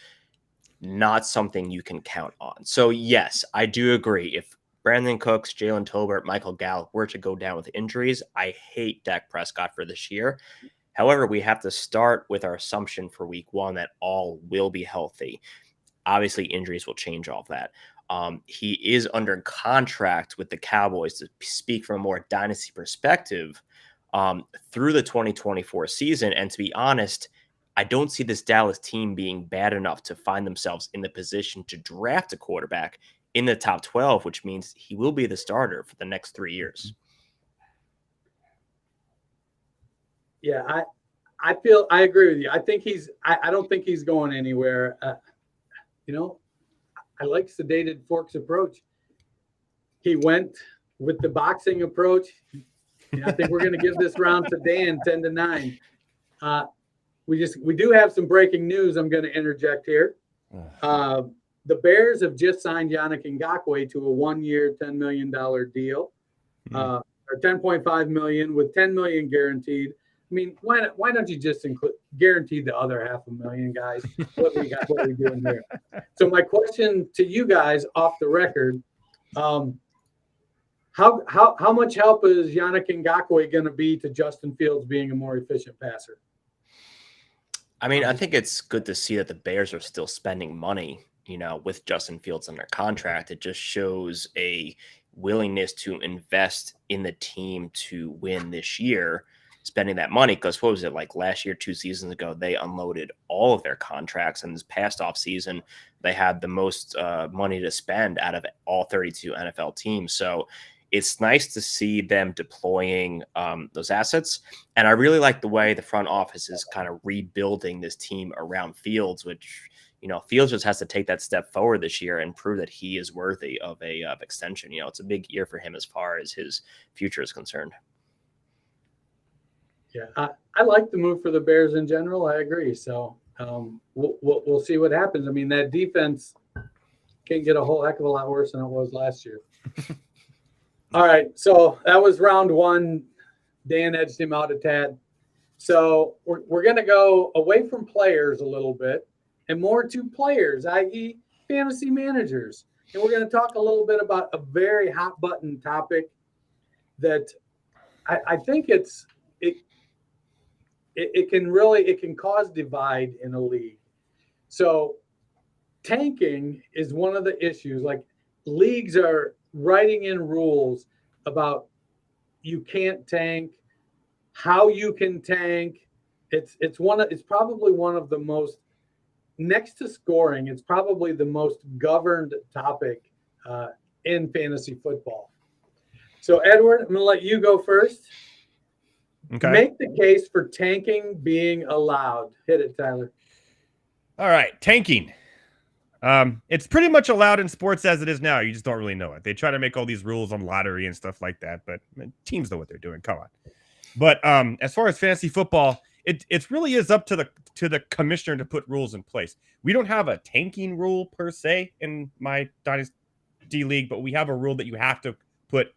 not something you can count on. So yes, I do agree. If Brandon Cooks, Jalen Tolbert, Michael Gallup were to go down with injuries, I hate Dak Prescott for this year. However, we have to start with our assumption for week 1 that all will be healthy. Obviously, injuries will change all of that. He is under contract with the Cowboys to speak from a more dynasty perspective through the 2024 season. And to be honest, I don't see this Dallas team being bad enough to find themselves in the position to draft a quarterback in the top 12, which means he will be the starter for the next 3 years. Yeah, I agree with you. I think I don't think he's going anywhere. I like sedated Fork's approach. He went with the boxing approach. I think we're going to give this round to Dan 10-9. We do have some breaking news. I'm going to interject here. The Bears have just signed Yannick Ngakoue to a 1-year, $10 million deal, or $10.5 million with $10 million guaranteed. I mean, why don't you just guarantee the other $500,000, guys? What are we doing here? So my question to you guys off the record, how much help is Yannick Ngakoue going to be to Justin Fields being a more efficient passer? I mean, I think it's good to see that the Bears are still spending money, with Justin Fields under contract. It just shows a willingness to invest in the team to win this year, spending that money. Because what was it like last year, 2 seasons ago, they unloaded all of their contracts. And this past off season, they had the most money to spend out of all 32 NFL teams. So it's nice to see them deploying those assets. And I really like the way the front office is kind of rebuilding this team around Fields, which, Fields just has to take that step forward this year and prove that he is worthy of a extension. It's a big year for him as far as his future is concerned. Yeah, I like the move for the Bears in general. I agree. So we'll see what happens. I mean, that defense can get a whole heck of a lot worse than it was last year. All right, so that was round 1. Dan edged him out a tad. So we're going to go away from players a little bit and more to players, i.e. fantasy managers. And we're going to talk a little bit about a very hot button topic that I think it can cause divide in a league. So tanking is one of the issues. Like, leagues are writing in rules about you can't tank, how you can tank. It's probably one of the most, next to scoring, it's probably the most governed topic in fantasy football. So Edward, I'm going to let you go first. Okay. Make the case for tanking being allowed. Hit it, Tyler. All right. Tanking. It's pretty much allowed in sports as it is now. You just don't really know it. They try to make all these rules on lottery and stuff like that, but teams know what they're doing. Come on. But as far as fantasy football, it really is up to the commissioner to put rules in place. We don't have a tanking rule per se in my Dynasty league, but we have a rule that you have to put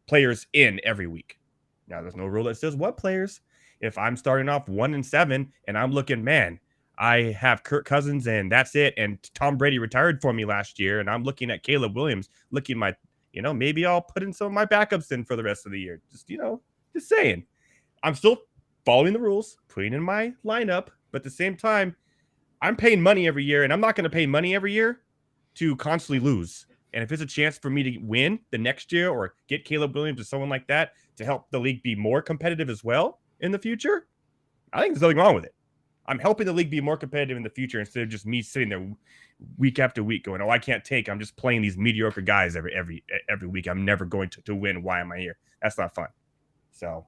players in every week. Now, there's no rule that says what players. If I'm starting off 1-7 and I'm looking, man, I have Kirk Cousins and that's it. And Tom Brady retired for me last year. And I'm looking at Caleb Williams, looking my, maybe I'll put in some of my backups in for the rest of the year. Just saying. I'm still following the rules, putting in my lineup. But at the same time, I'm paying money every year. And I'm not going to pay money every year to constantly lose. And if it's a chance for me to win the next year or get Caleb Williams or someone like that to help the league be more competitive as well in the future, I think there's nothing wrong with it. I'm helping the league be more competitive in the future instead of just me sitting there week after week going, oh, I can't take. I'm just playing these mediocre guys every week. I'm never going to win. Why am I here? That's not fun. So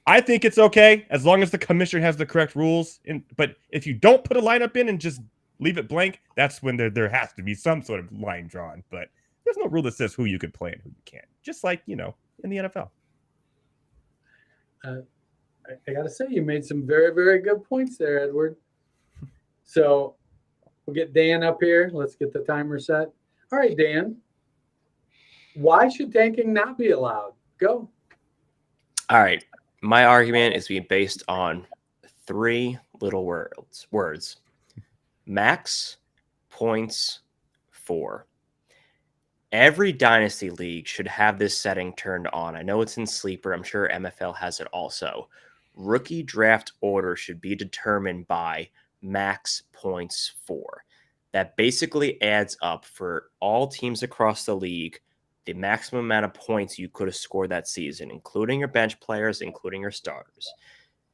I think it's okay as long as the commissioner has the correct rules. But if you don't put a lineup in and just leave it blank, that's when there has to be some sort of line drawn. But there's no rule that says who you can play and who you can't. Just like, in the NFL. I got to say, you made some very, very good points there, Edward. So we'll get Dan up here. Let's get the timer set. All right, Dan. Why should tanking not be allowed? Go. All right. My argument is being based on 3 little words. Max points for. Every Dynasty league should have this setting turned on. I know it's in Sleeper. I'm sure MFL has it also. Rookie draft order should be determined by max points for. That basically adds up for all teams across the league, the maximum amount of points you could have scored that season, including your bench players, including your starters.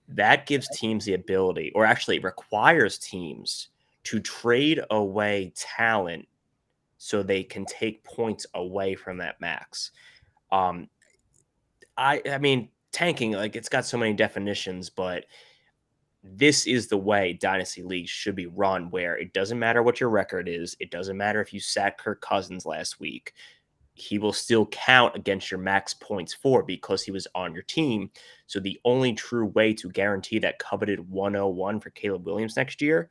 That gives teams the ability, or actually requires teams to trade away talent so they can take points away from that max. I mean, tanking, it's got so many definitions, but this is the way Dynasty leagues should be run, where it doesn't matter what your record is. It doesn't matter if you sat Kirk Cousins last week. He will still count against your max points for because he was on your team. So the only true way to guarantee that coveted 101 for Caleb Williams next year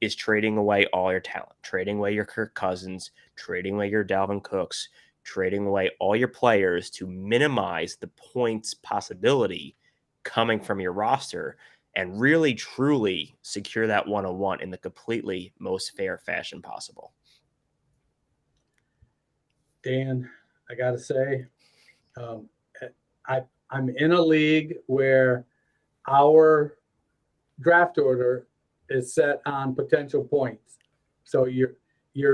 is trading away all your talent, trading away your Kirk Cousins, trading away your Dalvin Cooks, trading away all your players to minimize the points possibility coming from your roster and really, truly secure that 101 in the completely most fair fashion possible. Dan, I got to say, I'm in a league where our draft order is set on potential points. So your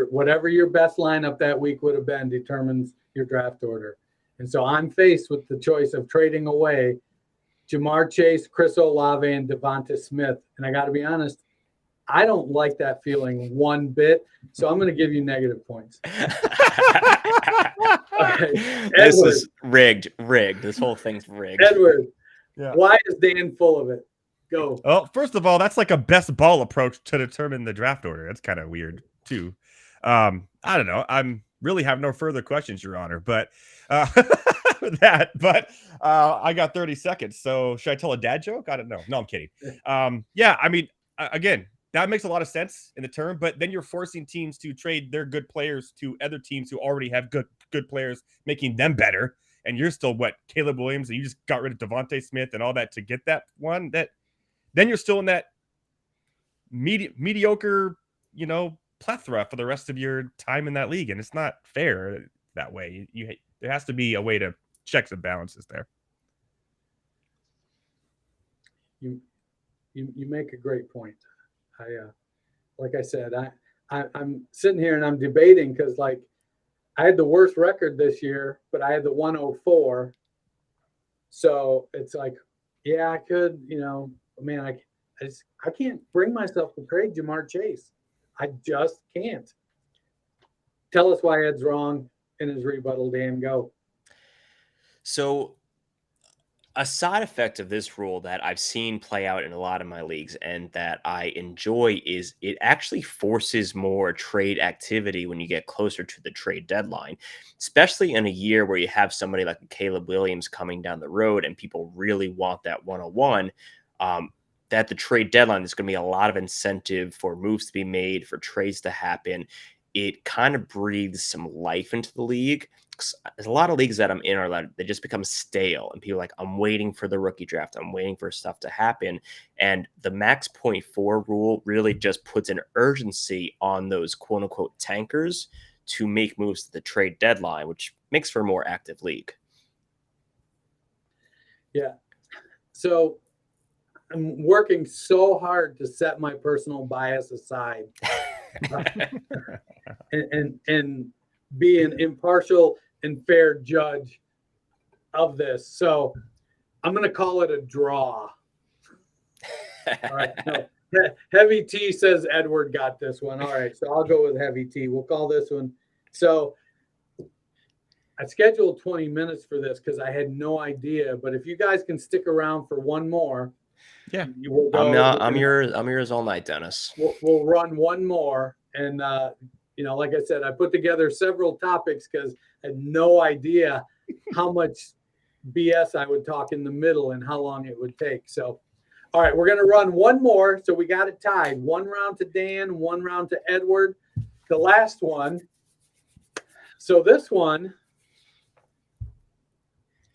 whatever your best lineup that week would have been determines your draft order. And so I'm faced with the choice of trading away Jamar Chase, Chris Olave, and Devonta Smith. And I got to be honest, I don't like that feeling one bit. So I'm going to give you negative points. Okay. This is rigged. This whole thing's rigged. Edward, Why is Dan full of it? Go. Well, first of all, that's like a best ball approach to determine the draft order. That's kind of weird too. I don't know. I'm really have no further questions, Your Honor, but I got 30 seconds. So should I tell a dad joke? I don't know. No, I'm kidding. Yeah, I mean, again, that makes a lot of sense in the term, but then you're forcing teams to trade their good players to other teams who already have good players, making them better. And you're still Caleb Williams, and you just got rid of Devonta Smith and all that to get that one. Then you're still in that mediocre, plethora for the rest of your time in that league, and it's not fair that way. There has to be a way to checks and balances there. You make a great point. Like I said, I'm sitting here and I'm debating because I had the worst record this year, but I had the 104. So it's yeah, I could, man, I can't bring myself to trade Jamar Chase. I just can't. Tell us why Ed's wrong in his rebuttal, Dan. Go. So A side effect of this rule that I've seen play out in a lot of my leagues and that I enjoy is it actually forces more trade activity when you get closer to the trade deadline, especially in a year where you have somebody like Caleb Williams coming down the road and people really want that 101. That the trade deadline, there's going to be a lot of incentive for moves to be made, for trades to happen. It kind of breathes some life into the league. There's a lot of leagues that I'm in are that they just become stale, and people are like, I'm waiting for the rookie draft. I'm waiting for stuff to happen. And the max point 4 rule really just puts an urgency on those quote unquote tankers to make moves to the trade deadline, which makes for a more active league. Yeah. So I'm working so hard to set my personal bias aside and be an impartial and fair judge of this. So I'm going to call it a draw. All right. No, Heavy T says Edward got this one. All right. So I'll go with Heavy T. We'll call this one. So I scheduled 20 minutes for this because I had no idea. But if you guys can stick around for one more, yeah, you will go. I'm yours all night, Dennis. We'll run one more, and like I said, I put together several topics because I had no idea how much BS I would talk in the middle and how long it would take. So, all right, we're going to run one more. So we got it tied. One round to Dan, one round to Edward. The last one. So this one,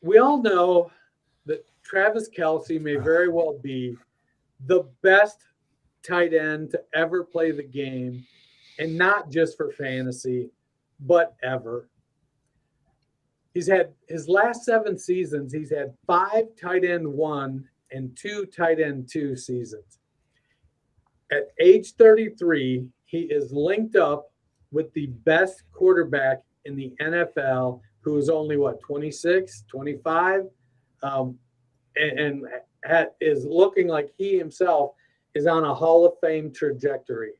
we all know that Travis Kelce may very well be the best tight end to ever play the game, and not just for fantasy, but ever. He's had his last 7 seasons, he's had 5 tight end 1 and 2 tight end 2 seasons. At age 33, he is linked up with the best quarterback in the NFL, who is only, 26, 25, and is looking like he himself is on a Hall of Fame trajectory.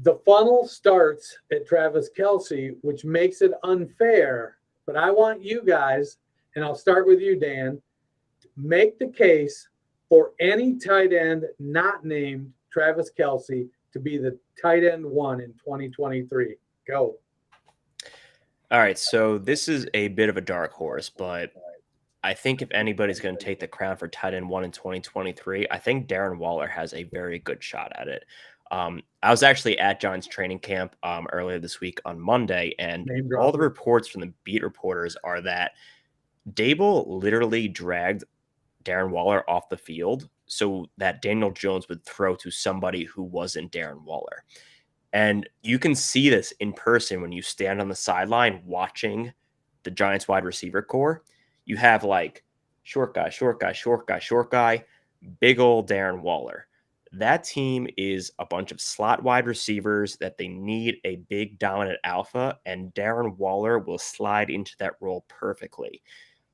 The funnel starts at Travis Kelce, which makes it unfair. But I want you guys, and I'll start with you, Dan, make the case for any tight end not named Travis Kelce to be the tight end 1 in 2023. Go. All right, so this is a bit of a dark horse, but I think if anybody's going to take the crown for tight end 1 in 2023, I think Darren Waller has a very good shot at it. I was actually at Giants training camp earlier this week on Monday, and all the reports from the beat reporters are that Dable literally dragged Darren Waller off the field so that Daniel Jones would throw to somebody who wasn't Darren Waller. And you can see this in person when you stand on the sideline watching the Giants wide receiver core. You have like short guy, short guy, short guy, short guy, big old Darren Waller. That team is a bunch of slot wide receivers that they need a big dominant alpha, and Darren Waller will slide into that role perfectly.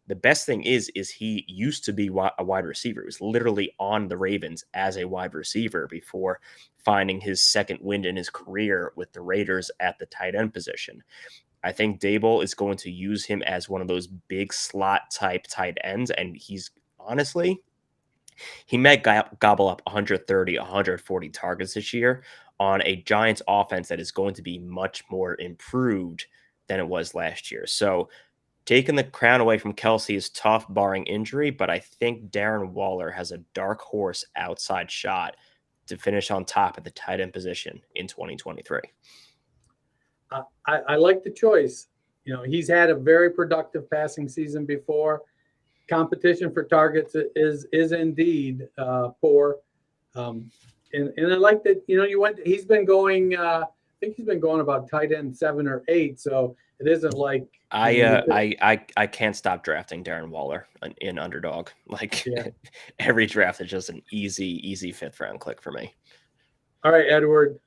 The best thing is he used to be a wide receiver. He was literally on the Ravens as a wide receiver before finding his second wind in his career with the Raiders at the tight end position. I think Dable is going to use him as one of those big slot type tight ends, and he's honestly, he may gobble up 130, 140 targets this year on a Giants offense that is going to be much more improved than it was last year. So taking the crown away from Kelce is tough, barring injury, but I think Darren Waller has a dark horse outside shot to finish on top at the tight end position in 2023. I like the choice. He's had a very productive passing season before. Competition for targets is indeed poor. And I like that, he's been going, I think he's been going about tight end 7 or 8. So it isn't like I can't stop drafting Darren Waller in underdog. Like every draft is just an easy 5th round click for me. All right, Edward,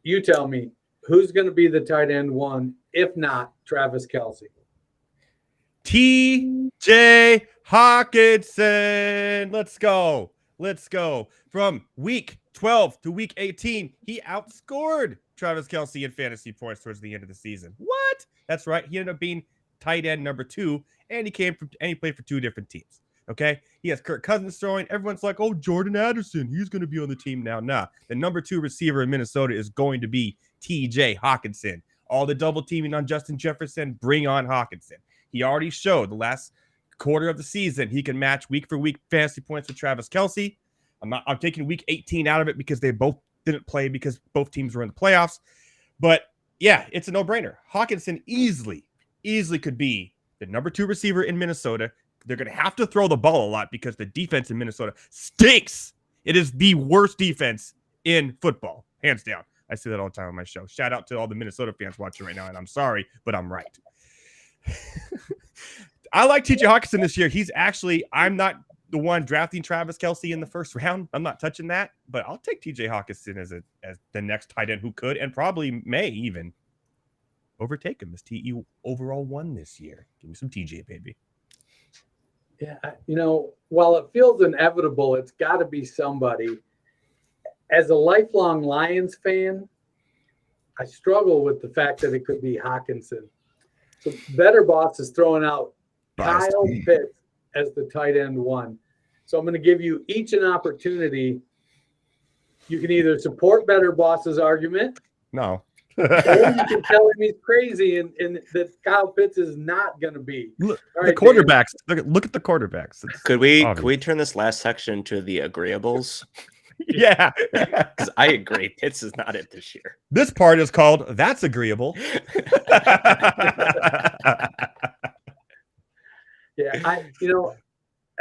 you tell me who's going to be the tight end 1, if not Travis Kelce? TJ Hawkinson. Let's go. From week 12 to week 18, he outscored Travis Kelce in fantasy points towards the end of the season. What? That's right. He ended up being tight end number 2, and he played for 2 different teams. Okay, he has Kirk Cousins throwing. Everyone's like, "Oh, Jordan Addison, he's going to be on the team now." Nah, the number 2 receiver in Minnesota is going to be T.J. Hawkinson. All the double teaming on Justin Jefferson, bring on Hawkinson. He already showed the last quarter of the season he can match week for week fantasy points with Travis Kelce. I'm taking week 18 out of it because they both didn't play because both teams were in the playoffs. But yeah, it's a no-brainer. Hawkinson easily could be the number 2 receiver in Minnesota. They're going to have to throw the ball a lot because the defense in Minnesota stinks. It is the worst defense in football, hands down. I say that all the time on my show. Shout out to all the Minnesota fans watching right now, and I'm sorry, but I'm right. I like TJ Hawkinson this year. I'm not the one drafting Travis Kelce in the first round. I'm not touching that, but I'll take TJ Hawkinson as the next tight end who could and probably may even overtake him as TE overall 1 this year. Give me some TJ, baby. Yeah, while it feels inevitable, it's got to be somebody. As a lifelong Lions fan, I struggle with the fact that it could be Hawkinson. So Better Boss is throwing out Kyle Pitts as the tight end 1. So I'm going to give you each an opportunity. You can either support Better Boss's argument. No. Or you can tell him he's crazy and that Kyle Pitts is not going to be. Look, right, the quarterbacks. Look at the quarterbacks. Could we turn this last section to the agreeables? Yeah. Because I agree. Pitts is not it this year. This part is called That's Agreeable. Yeah,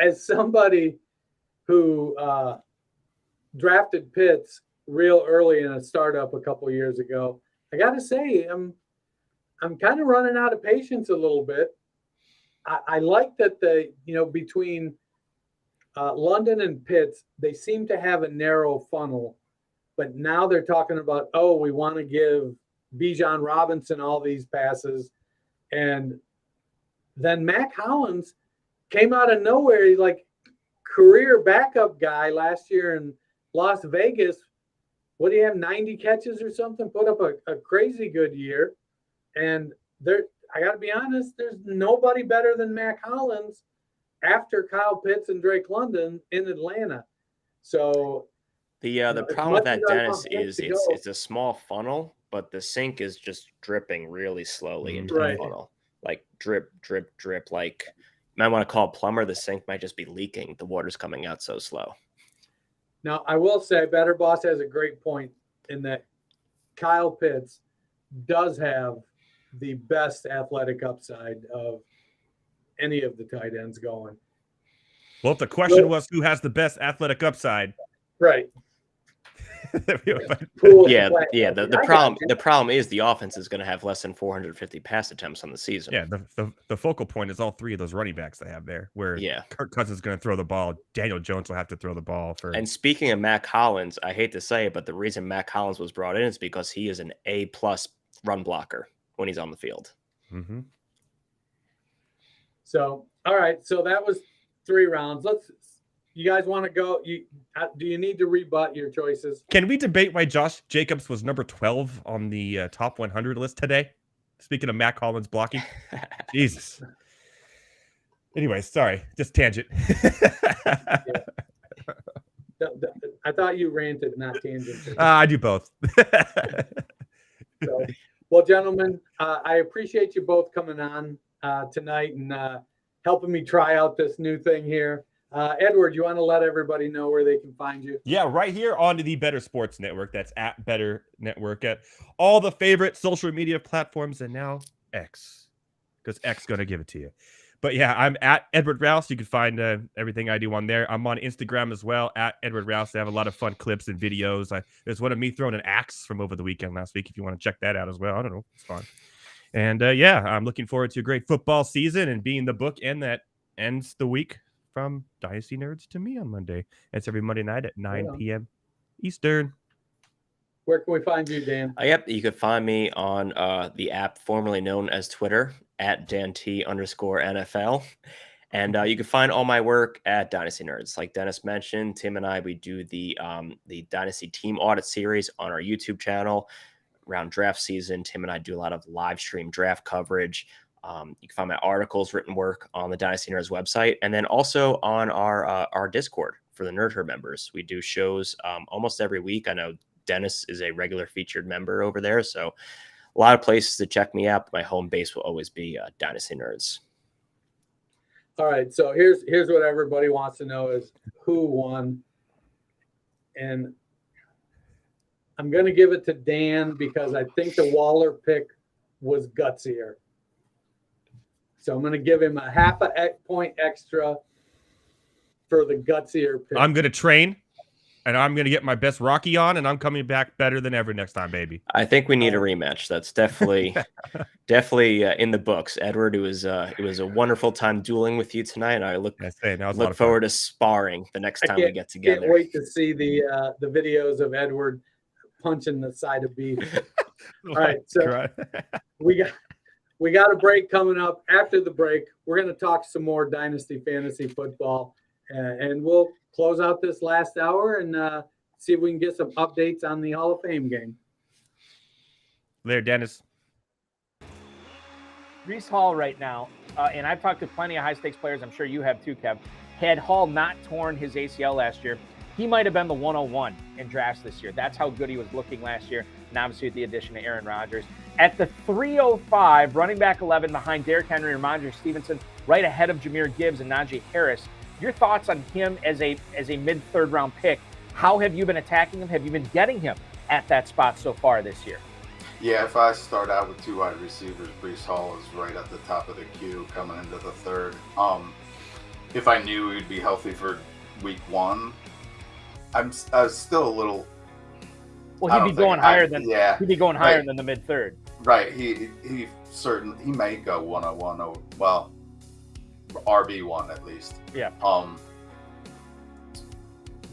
as somebody who drafted Pitts real early in a startup a couple years ago, I got to say I'm kind of running out of patience a little bit. I like that between London and Pitts, they seem to have a narrow funnel, but now they're talking about, we want to give Bijan Robinson all these passes, and then Mac Hollins came out of nowhere. He's like career backup guy last year in Las Vegas. What do you have, 90 catches or something? Put up a crazy good year. And I got to be honest, there's nobody better than Mac Hollins after Kyle Pitts and Drake London in Atlanta. So the problem with that, Dennis, is it's a small funnel, but the sink is just dripping really slowly into the funnel. Like drip, drip, drip. Like, you might want to call a plumber. The sink might just be leaking. The water's coming out so slow. Now, I will say Better Boss has a great point in that Kyle Pitts does have the best athletic upside of any of the tight ends going. Well, if the question was who has the best athletic upside, right? The problem is the offense is going to have less than 450 pass attempts on the season. Yeah, the focal point is all 3 of those running backs they have there. Where Kirk Cousins is going to throw the ball, Daniel Jones will have to throw the ball for. And speaking of Mac Hollins, I hate to say it, but the reason Mac Hollins was brought in is because he is an A+ run blocker when he's on the field. Mm-hmm. So, all right, so that was 3 rounds. You guys want to go? Do you need to rebut your choices? Can we debate why Josh Jacobs was number 12 on the top 100 list today? Speaking of Mac Hollins blocking. Jesus. Anyways, sorry. Just tangent. I thought you ranted, not tangent. I do both. Well, gentlemen, I appreciate you both coming on tonight and helping me try out this new thing here. Edward, you want to let everybody know where they can find you? Yeah, right here on the Better Sports Network. That's at Better Network at all the favorite social media platforms and now X, because X going to give it to you. But yeah, I'm at Edward Raus. You can find everything I do on there. I'm on Instagram as well, at Edward Raus. I have a lot of fun clips and videos. There's one of me throwing an axe from over the weekend last week if you want to check that out as well. I don't know. It's fun. And I'm looking forward to a great football season and being the bookend that ends the week from Dynasty Nerds to me on Monday. It's every Monday night at 9 p.m. Eastern. Where can we find you, Dan? Yep, you can find me on the app formerly known as Twitter at DanT_NFL. And you can find all my work at Dynasty Nerds. Like Dennis mentioned, Tim and I, we do the Dynasty Team Audit Series on our YouTube channel. Around draft season, Tim and I do a lot of live stream draft coverage. You can find my articles, written work on the Dynasty Nerds website, and then also on our Discord for the Nerd Herd members. We do shows almost every week. I know Dennis is a regular featured member over there, so a lot of places to check me out. My home base will always be Dynasty Nerds. All right, so here's what everybody wants to know is who won, and I'm going to give it to Dan because I think the Waller pick was gutsier. So I'm going to give him a half a point extra for the gutsier pick. I'm going to train, and I'm going to get my best Rocky on, and I'm coming back better than ever next time, baby. I think we need a rematch. That's definitely in the books. Edward, it was a wonderful time dueling with you tonight, and I look forward to sparring the next time we get together. Can't wait to see the videos of Edward punching the side of beef. All right, so we got a break coming up. After the break, we're going to talk some more Dynasty Fantasy Football, and we'll close out this last hour and see if we can get some updates on the Hall of Fame game. There, Dennis. Breece Hall right now, and I've talked to plenty of high-stakes players, I'm sure you have too, Kev. Had Hall not torn his ACL last year, he might have been the 101 in drafts this year. That's how good he was looking last year, and obviously with the addition of Aaron Rodgers. At the 305, running back 11 behind Derrick Henry and Ramondre Stevenson, right ahead of Jahmyr Gibbs and Najee Harris. Your thoughts on him as a mid-third round pick? How have you been attacking him? Have you been getting him at that spot so far this year? Yeah, if I start out with two wide receivers, Breece Hall is right at the top of the queue coming into the third. If I knew he'd be healthy for week one, I was still a little. Well, he'd be going higher than the mid third. Right. He may go 101 or well, RB1 at least. Yeah.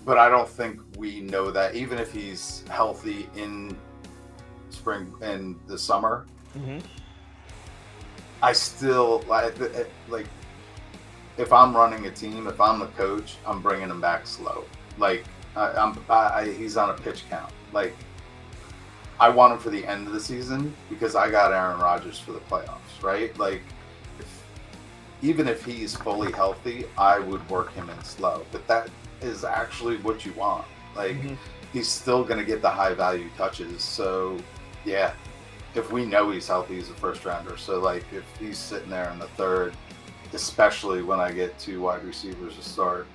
But I don't think we know that even if he's healthy in spring and the summer. Mm-hmm. I still like if I'm running a team, if I'm the coach, I'm bringing him back slow. Like he's on a pitch count. Like I want him for the end of the season because I got Aaron Rodgers for the playoffs, right? Like even if he's fully healthy, I would work him in slow. But that is actually what you want. Like he's still going to get the high value touches. So yeah, if we know he's healthy, he's a first rounder. So like if he's sitting there in the third, especially when I get two wide receivers to start,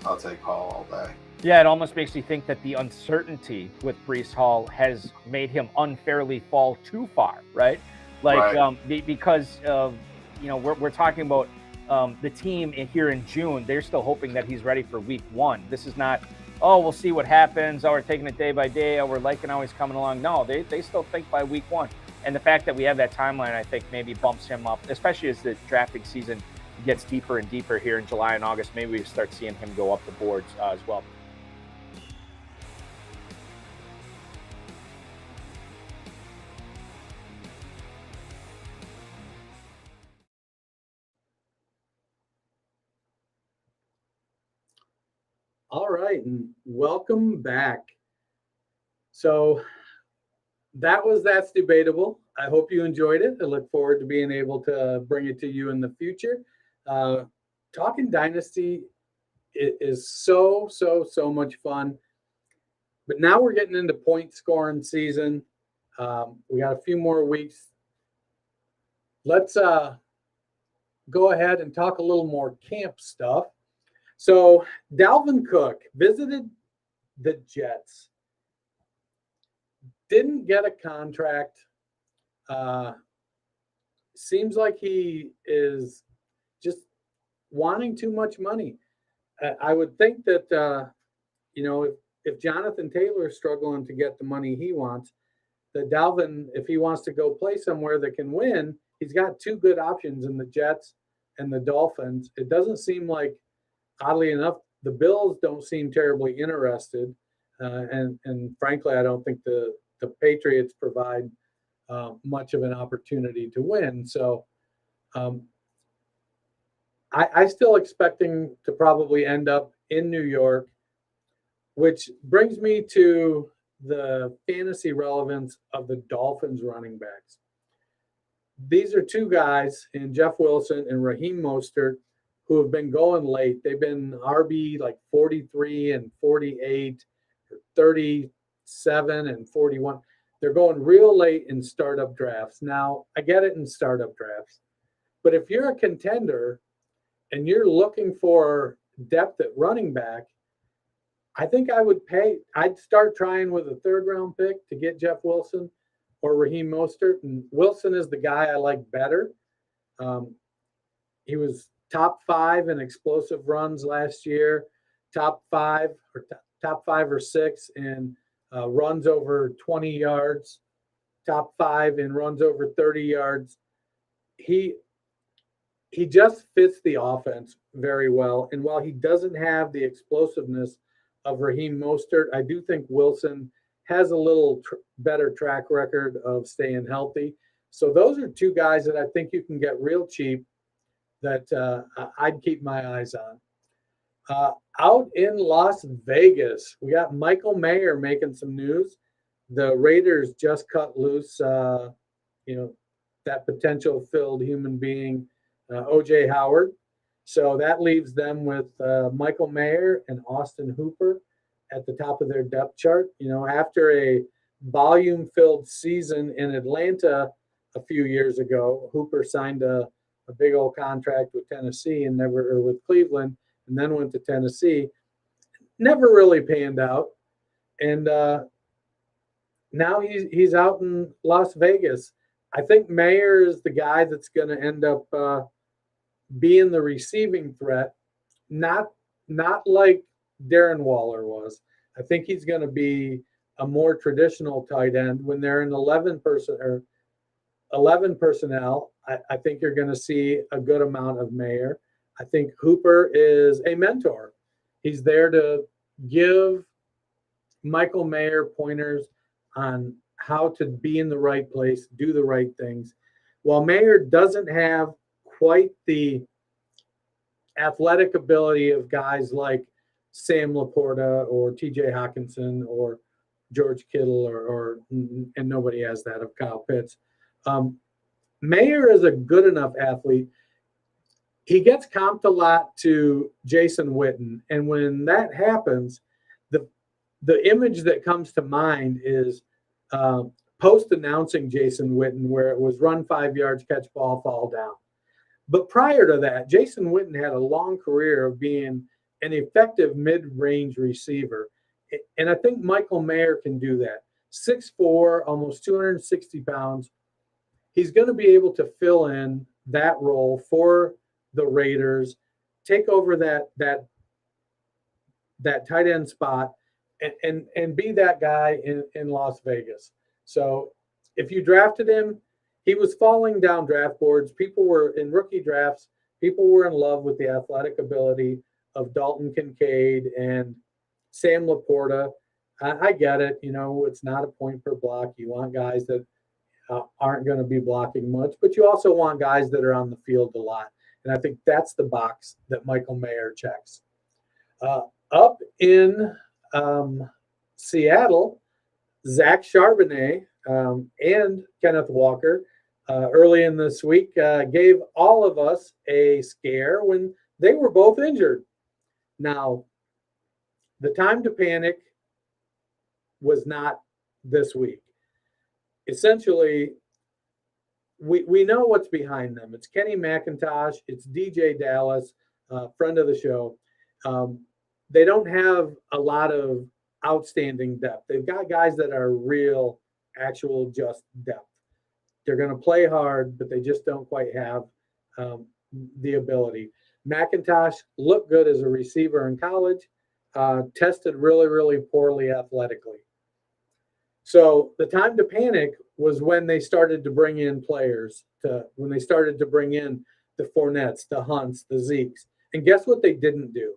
I'll take Hall all day. Yeah, it almost makes you think that the uncertainty with Breece Hall has made him unfairly fall too far, right? Like because we're talking about the team here in June. They're still hoping that he's ready for week one. This is not, oh, we'll see what happens. Oh, we're taking it day by day. Oh, we're liking how he's coming along. No, they still think by week one. And the fact that we have that timeline, I think, maybe bumps him up, especially as the drafting season gets deeper and deeper here in July and August. Maybe we start seeing him go up the boards as well. All right, and welcome back. So that's Debatable. I hope you enjoyed it. I look forward to being able to bring it to you in the future. Talking Dynasty is so much fun. But now we're getting into point scoring season. We got a few more weeks. Let's go ahead and talk a little more camp stuff. So Dalvin Cook visited the Jets. Didn't get a contract. Seems like he is just wanting too much money. I would think that, if Jonathan Taylor is struggling to get the money he wants, that Dalvin, if he wants to go play somewhere that can win, he's got two good options in the Jets and the Dolphins. It doesn't seem like, oddly enough, the Bills don't seem terribly interested. And frankly, I don't think the Patriots provide much of an opportunity to win. So I still expecting to probably end up in New York, which brings me to the fantasy relevance of the Dolphins running backs. these are two guys in Jeff Wilson and Raheem Mostert who have been going late. They've been RB like 43 and 48, 37 and 41. They're going real late in startup drafts. Now, I get it in startup drafts, but if you're a contender and you're looking for depth at running back, I think I'd start trying with a 3rd round pick to get Jeff Wilson or Raheem Mostert. And Wilson is the guy I like better. He was top 5 in explosive runs last year, top 5 or 6 in runs over 20 yards, top 5 in runs over 30 yards. He just fits the offense very well. And while he doesn't have the explosiveness of Raheem Mostert, I do think Wilson has a little better track record of staying healthy. So those are two guys that I think you can get real cheap that I'd keep my eyes on. Out in Las Vegas, we got Michael Mayer making some news. The Raiders just cut loose, that potential-filled human being, O.J. Howard. So that leaves them with Michael Mayer and Austin Hooper at the top of their depth chart. After a volume-filled season in Atlanta a few years ago, Hooper signed a big old contract with Tennessee or with Cleveland, and then went to Tennessee. Never really panned out. And now he's out in Las Vegas. I think Mayer is the guy that's going to end up being the receiving threat, not like Darren Waller was. I think he's going to be a more traditional tight end when they're in 11 personnel. I think you're going to see a good amount of Mayer. I think Hooper is a mentor. He's there to give Michael Mayer pointers on how to be in the right place, do the right things. While Mayer doesn't have quite the athletic ability of guys like Sam Laporta or TJ Hawkinson or George Kittle and nobody has that, of Kyle Pitts. Mayer is a good enough athlete. He gets comped a lot to Jason Witten. And when that happens, the image that comes to mind is post-announcing Jason Witten, where it was run 5 yards, catch ball, fall down. But prior to that, Jason Witten had a long career of being an effective mid-range receiver. And I think Michael Mayer can do that. 6'4", almost 260 pounds. He's going to be able to fill in that role for the Raiders, take over that tight end spot, and be that guy in Las Vegas. So if you drafted him, he was falling down draft boards. People were in rookie drafts. People were in love with the athletic ability of Dalton Kincaid and Sam Laporta. I get it. It's not a point per block. You want guys that aren't going to be blocking much, but you also want guys that are on the field a lot. And I think that's the box that Michael Mayer checks. Up in Seattle, Zach Charbonnet and Kenneth Walker early in this week gave all of us a scare when they were both injured. Now, the time to panic was not this week. Essentially, we know what's behind them. It's Kenny McIntosh. It's DJ Dallas, friend of the show. They don't have a lot of outstanding depth. They've got guys that are real, actual, just depth. They're going to play hard, but they just don't quite have the ability. McIntosh looked good as a receiver in college, tested really, really poorly athletically. So the time to panic was when they started to bring in players, when they started to bring in the Fournettes, the Hunts, the Zekes. And guess what they didn't do?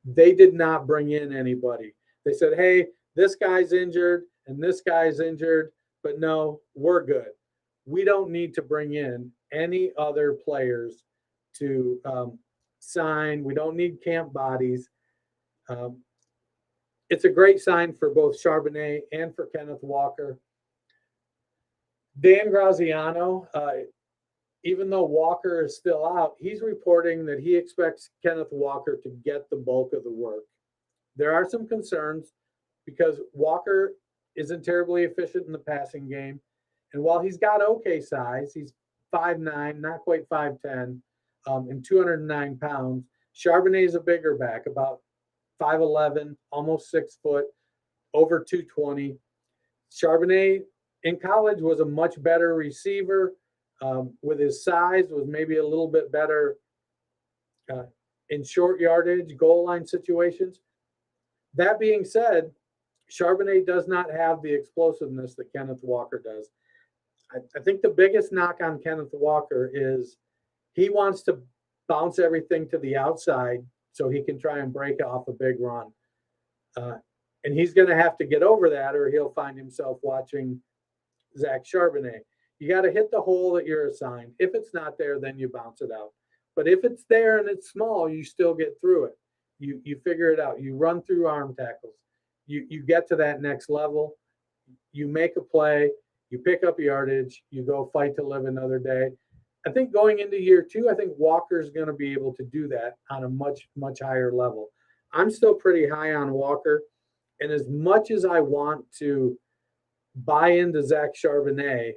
They did not bring in anybody. They said, hey, this guy's injured and this guy's injured, but no, we're good. We don't need to bring in any other players to sign. We don't need camp bodies. It's a great sign for both Charbonnet and for Kenneth Walker. Dan Graziano even though Walker is still out, he's reporting that he expects Kenneth Walker to get the bulk of the work. There are some concerns because Walker isn't terribly efficient in the passing game. And while he's got okay size, he's 5'9", not quite 5'10", and 209 pounds. Charbonnet is a bigger back, about 5'11", almost 6 foot, over 220. Charbonnet in college was a much better receiver with his size, was maybe a little bit better in short yardage, goal line situations. That being said, Charbonnet does not have the explosiveness that Kenneth Walker does. I think the biggest knock on Kenneth Walker is he wants to bounce everything to the outside so he can try and break off a big run. And he's going to have to get over that or he'll find himself watching Zach Charbonnet. You got to hit the hole that you're assigned. If it's not there, then you bounce it out. But if it's there and it's small, you still get through it. You figure it out. You run through arm tackles. You get to that next level. You make a play. You pick up yardage. You go fight to live another day. I think going into year 2, I think Walker's going to be able to do that on a much, much higher level. I'm still pretty high on Walker. And as much as I want to buy into Zach Charbonnet,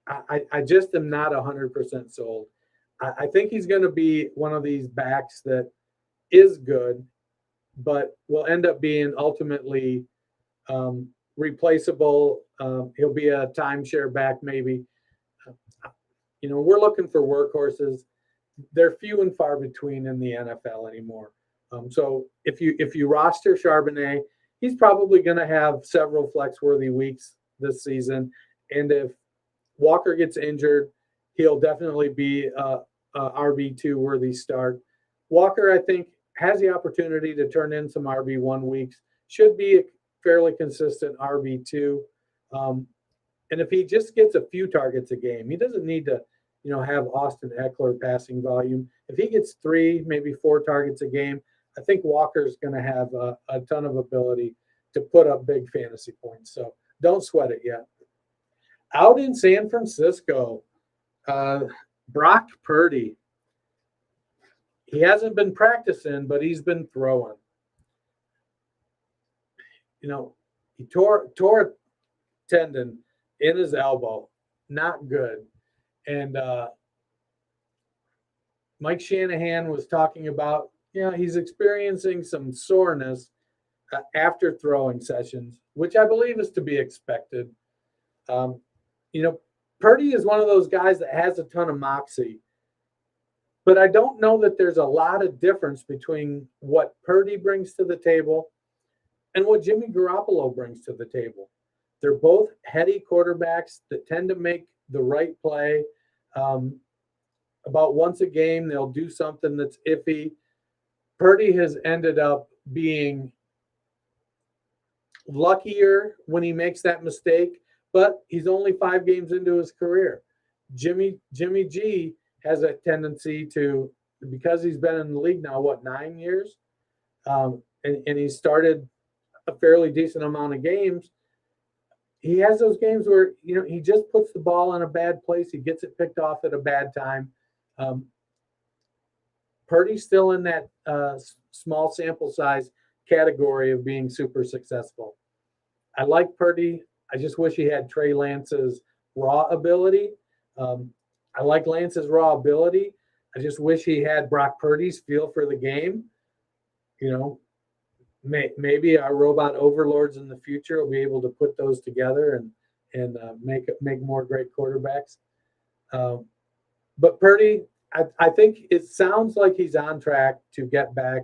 I just am not 100% sold. I think he's going to be one of these backs that is good, but will end up being ultimately replaceable. He'll be a timeshare back maybe. We're looking for workhorses. They're few and far between in the NFL anymore. So if you roster Charbonnet, he's probably going to have several flex-worthy weeks this season. And if Walker gets injured, he'll definitely be a RB2 worthy start. Walker, I think, has the opportunity to turn in some RB1 weeks. Should be a fairly consistent RB2. And if he just gets a few targets a game, he doesn't need to, have Austin Eckler passing volume. If he gets 3, maybe 4 targets a game, I think Walker's going to have a ton of ability to put up big fantasy points. So don't sweat it yet. Out in San Francisco, Brock Purdy. He hasn't been practicing, but he's been throwing. He tore a tendon in his elbow. Not good. And Mike Shanahan was talking about, he's experiencing some soreness after throwing sessions, which I believe is to be expected. Purdy is one of those guys that has a ton of moxie, but I don't know that there's a lot of difference between what Purdy brings to the table and what Jimmy Garoppolo brings to the table. They're both heady quarterbacks that tend to make the right play. About once a game, they'll do something that's iffy. Purdy has ended up being luckier when he makes that mistake, but he's only 5 games into his career. Jimmy G has a tendency to, because he's been in the league now, 9 years? And he started a fairly decent amount of games. He has those games where, he just puts the ball in a bad place. He gets it picked off at a bad time. Purdy's still in that small sample size category of being super successful. I like Purdy. I just wish he had Trey Lance's raw ability. I like Lance's raw ability. I just wish he had Brock Purdy's feel for the game. Maybe our robot overlords in the future will be able to put those together and make more great quarterbacks. But Purdy, I think it sounds like he's on track to get back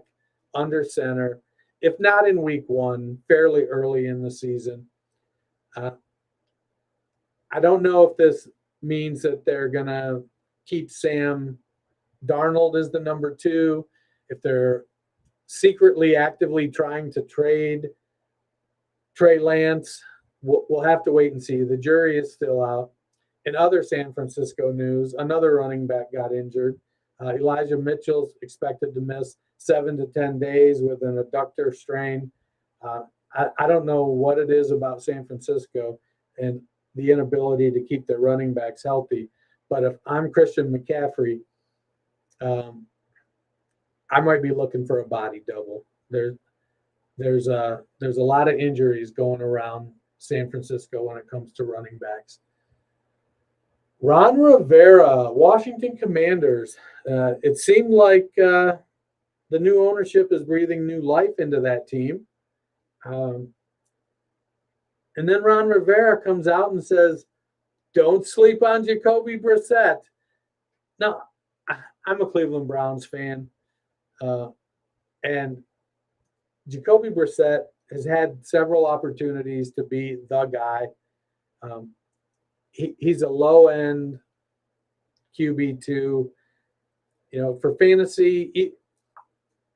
under center, if not in week 1, fairly early in the season. I don't know if this means that they're going to keep Sam Darnold as the number 2, if they're secretly, actively trying to trade Trey Lance. We'll have to wait and see. The jury is still out. In other San Francisco news, another running back got injured. Elijah Mitchell's expected to miss 7 to 10 days with an adductor strain. I don't know what it is about San Francisco. And the inability to keep their running backs healthy. But if I'm Christian McCaffrey, I might be looking for a body double. There's a lot of injuries going around San Francisco when it comes to running backs. Ron Rivera, Washington Commanders. It seemed like the new ownership is breathing new life into that team. And then Ron Rivera comes out and says, don't sleep on Jacoby Brissett. Now, I'm a Cleveland Browns fan. And Jacoby Brissett has had several opportunities to be the guy. He's a low-end QB2. You know, for fantasy,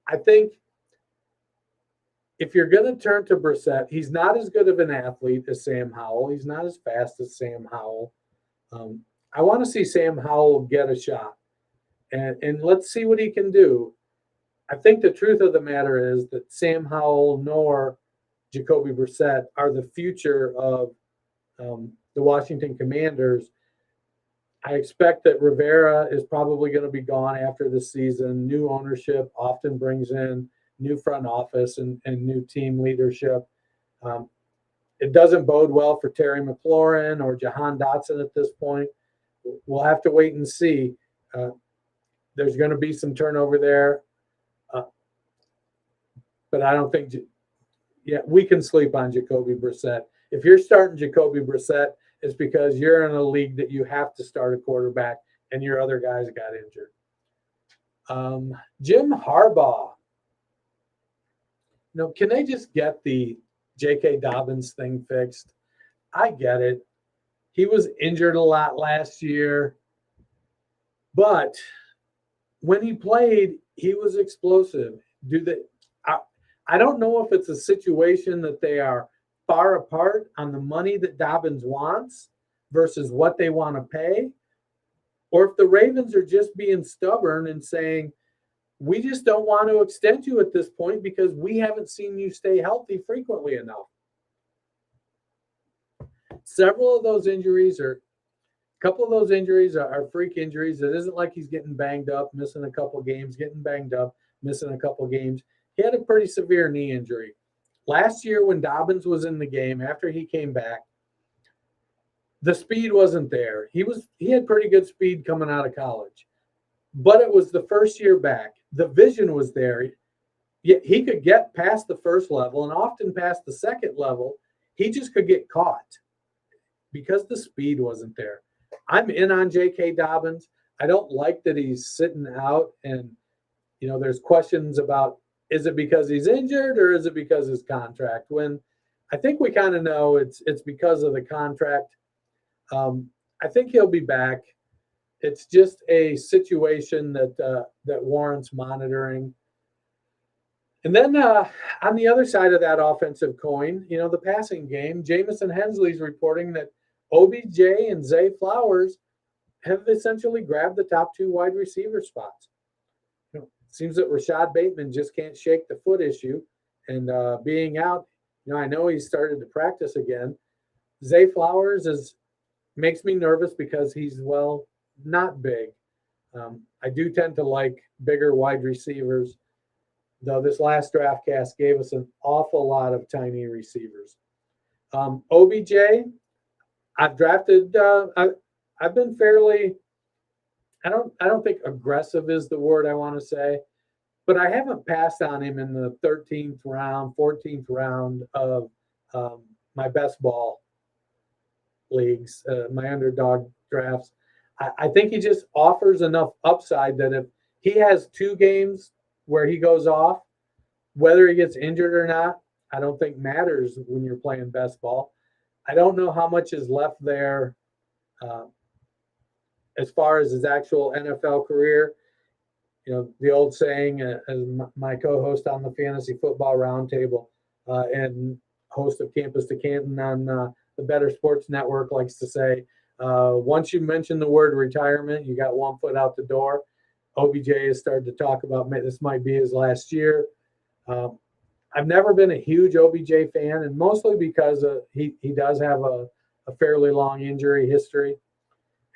I think if you're going to turn to Brissett, he's not as good of an athlete as Sam Howell. He's not as fast as Sam Howell. I want to see Sam Howell get a shot, and let's see what he can do. I think the truth of the matter is that Sam Howell nor Jacoby Brissett are the future of the Washington Commanders. I expect that Rivera is probably going to be gone after the season. New ownership often brings in new front office and new team leadership. It doesn't bode well for Terry McLaurin or Jahan Dotson at this point. We'll have to wait and see. There's going to be some turnover there. But I don't think, we can sleep on Jacoby Brissett. If you're starting Jacoby Brissett, it's because you're in a league that you have to start a quarterback and your other guys got injured. Jim Harbaugh. Can they just get the J.K. Dobbins thing fixed? I get it. He was injured a lot last year. But when he played, he was explosive. I don't know if it's a situation that they are far apart on the money that Dobbins wants versus what they want to pay, or if the Ravens are just being stubborn and saying, we just don't want to extend you at this point because we haven't seen you stay healthy frequently enough. A couple of those injuries are freak injuries. It isn't like he's getting banged up, missing a couple games, getting banged up, missing a couple games. He had a pretty severe knee injury. Last year when Dobbins was in the game, after he came back, the speed wasn't there. He had pretty good speed coming out of college. But it was the first year back. The vision was there. He could get past the first level and often past the second level. He just could get caught because the speed wasn't there. I'm in on J.K. Dobbins. I don't like that he's sitting out and, there's questions about, is it because he's injured or is it because of his contract? When I think we kind of know it's because of the contract. I think he'll be back. It's just a situation that warrants monitoring. And then on the other side of that offensive coin, the passing game, Jamison Hensley's reporting that OBJ and Zay Flowers have essentially grabbed the top two wide receiver spots. Seems that Rashad Bateman just can't shake the foot issue, and being out, I know he started to practice again. Zay Flowers makes me nervous because he's not big. I do tend to like bigger wide receivers, though this last draft cast gave us an awful lot of tiny receivers. OBJ, I've drafted. I've been fairly. I don't think aggressive is the word I want to say, but I haven't passed on him in the 13th round, 14th round of my best ball leagues, my underdog drafts. I think he just offers enough upside that if he has 2 games where he goes off, whether he gets injured or not, I don't think matters when you're playing best ball. I don't know how much is left there as far as his actual NFL career. The old saying, as my co-host on the Fantasy Football Roundtable and host of Campus to Canton on the Better Sports Network likes to say, once you mention the word retirement, you got one foot out the door. OBJ has started to talk about this might be his last year. I've never been a huge OBJ fan, and mostly because he does have a a fairly long injury history.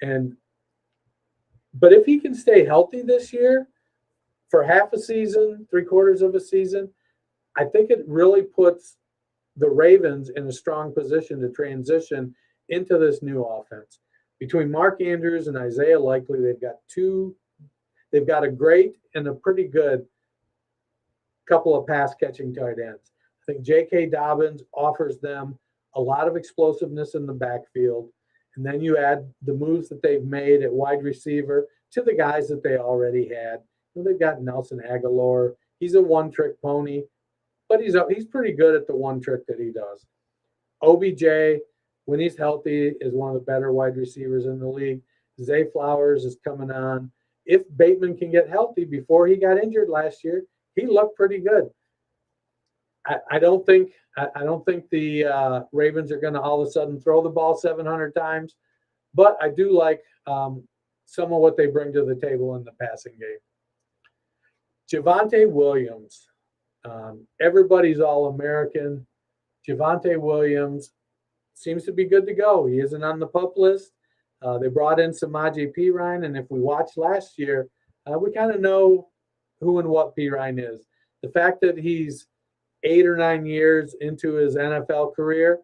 But if he can stay healthy this year for half a season, 3/4 of a season, I think it really puts the Ravens in a strong position to transition into this new offense. Between Mark Andrews and Isaiah Likely, they've got a great and a pretty good couple of pass catching tight ends. I think J.K. Dobbins offers them a lot of explosiveness in the backfield. And then you add the moves that they've made at wide receiver to the guys that they already had. They've got Nelson Aguilar. He's a one-trick pony, but he's pretty good at the one trick that he does. OBJ, when he's healthy, is one of the better wide receivers in the league. Zay Flowers is coming on. If Bateman can get healthy, before he got injured last year, he looked pretty good. I don't think the Ravens are going to all of a sudden throw the ball 700 times, but I do like some of what they bring to the table in the passing game. Javonte Williams, everybody's All-American. Javonte Williams seems to be good to go. He isn't on the PUP list. They brought in Samaje Perine, and if we watched last year, we kind of know who and what Perine is. The fact that he's 8 or 9 years into his NFL career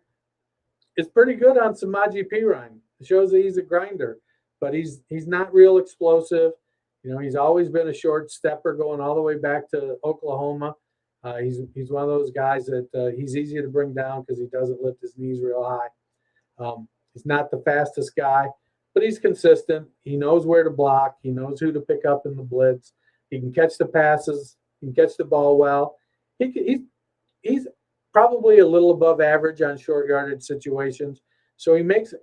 is pretty good on Samaje Perine. It shows that he's a grinder, but he's not real explosive. He's always been a short stepper going all the way back to Oklahoma. He's one of those guys that he's easy to bring down because he doesn't lift his knees real high. He's not the fastest guy, but he's consistent. He knows where to block. He knows who to pick up in the blitz. He can catch the passes. He can catch the ball well. He's probably a little above average on short yardage situations. So he makes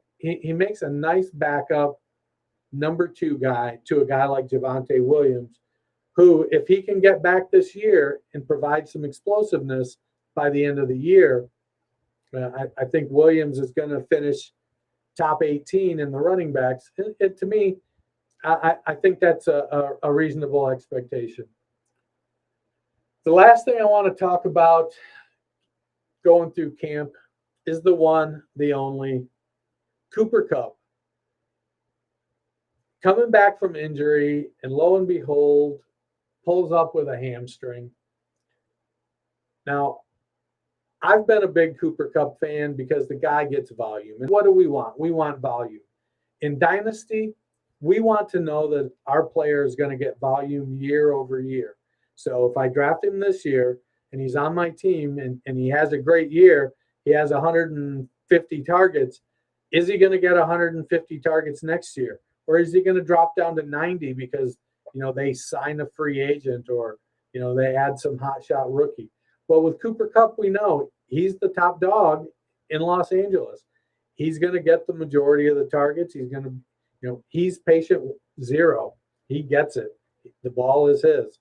a nice backup number 2 guy to a guy like Javonte Williams, who, if he can get back this year and provide some explosiveness by the end of the year, I think Williams is going to finish top 18 in the running backs. To me, I think that's a reasonable expectation. The last thing I want to talk about going through camp is the one, the only, Cooper Kupp. Coming back from injury, and lo and behold, pulls up with a hamstring. Now, I've been a big Cooper Kupp fan because the guy gets volume. And what do we want? We want volume. In Dynasty, we want to know that our player is going to get volume year over year. So if I draft him this year and he's on my team and he has a great year, he has 150 targets, is he going to get 150 targets next year? Or is he going to drop down to 90 because, they sign a free agent or, they add some hotshot rookie? Well, with Cooper Kupp, we know he's the top dog in Los Angeles. He's going to get the majority of the targets. He's going to, he's patient zero. He gets it. The ball is his.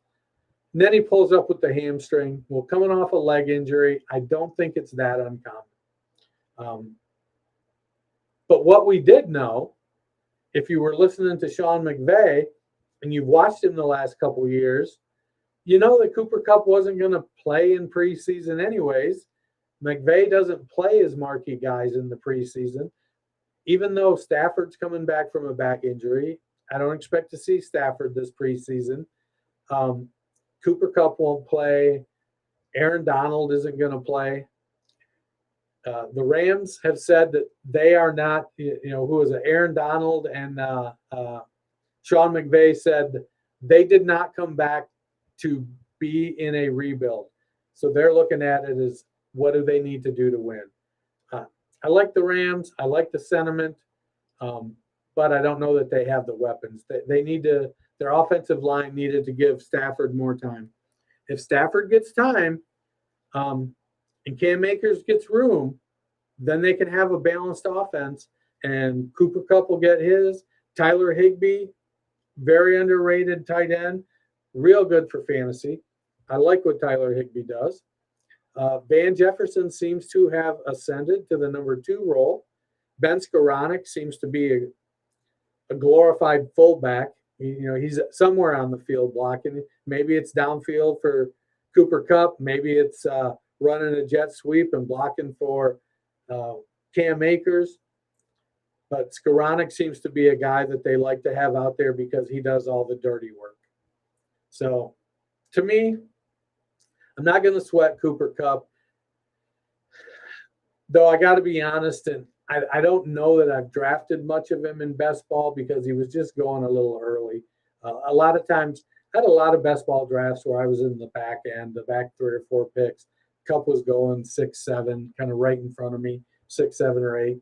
And then he pulls up with the hamstring. Well, coming off a leg injury, I don't think it's that uncommon. But what we did know, if you were listening to Sean McVay and you've watched him the last couple of years, you know that Cooper Kupp wasn't going to play in preseason anyways. McVay doesn't play his marquee guys in the preseason. Even though Stafford's coming back from a back injury, I don't expect to see Stafford this preseason. Cooper Kupp won't play. Aaron Donald isn't going to play. The Rams have said that they are not, who is it? Aaron Donald and Sean McVay said they did not come back to be in a rebuild. So they're looking at it as, what do they need to do to win? I like the Rams. I like the sentiment, but I don't know that they have the weapons. They need to. Their offensive line needed to give Stafford more time. If Stafford gets time, and Cam Akers gets room, then they can have a balanced offense. And Cooper Kupp will get his. Tyler Higbee, very underrated tight end, real good for fantasy. I like what Tyler Higbee does. Van Jefferson seems to have ascended to the number 2 role. Ben Skoranek seems to be a glorified fullback. He's somewhere on the field blocking. Maybe it's downfield for Cooper Kupp. Maybe it's running a jet sweep and blocking for Cam Akers. But Skoranek seems to be a guy that they like to have out there because he does all the dirty work. So to me, I'm not going to sweat Cooper Kupp. Though I got to be honest, and I don't know that I've drafted much of him in best ball because he was just going a little early. A lot of times, I had a lot of best ball drafts where I was in the back end, the back 3 or 4 picks. Kupp was going 6, 7, kind of right in front of me, 6, 7, or 8.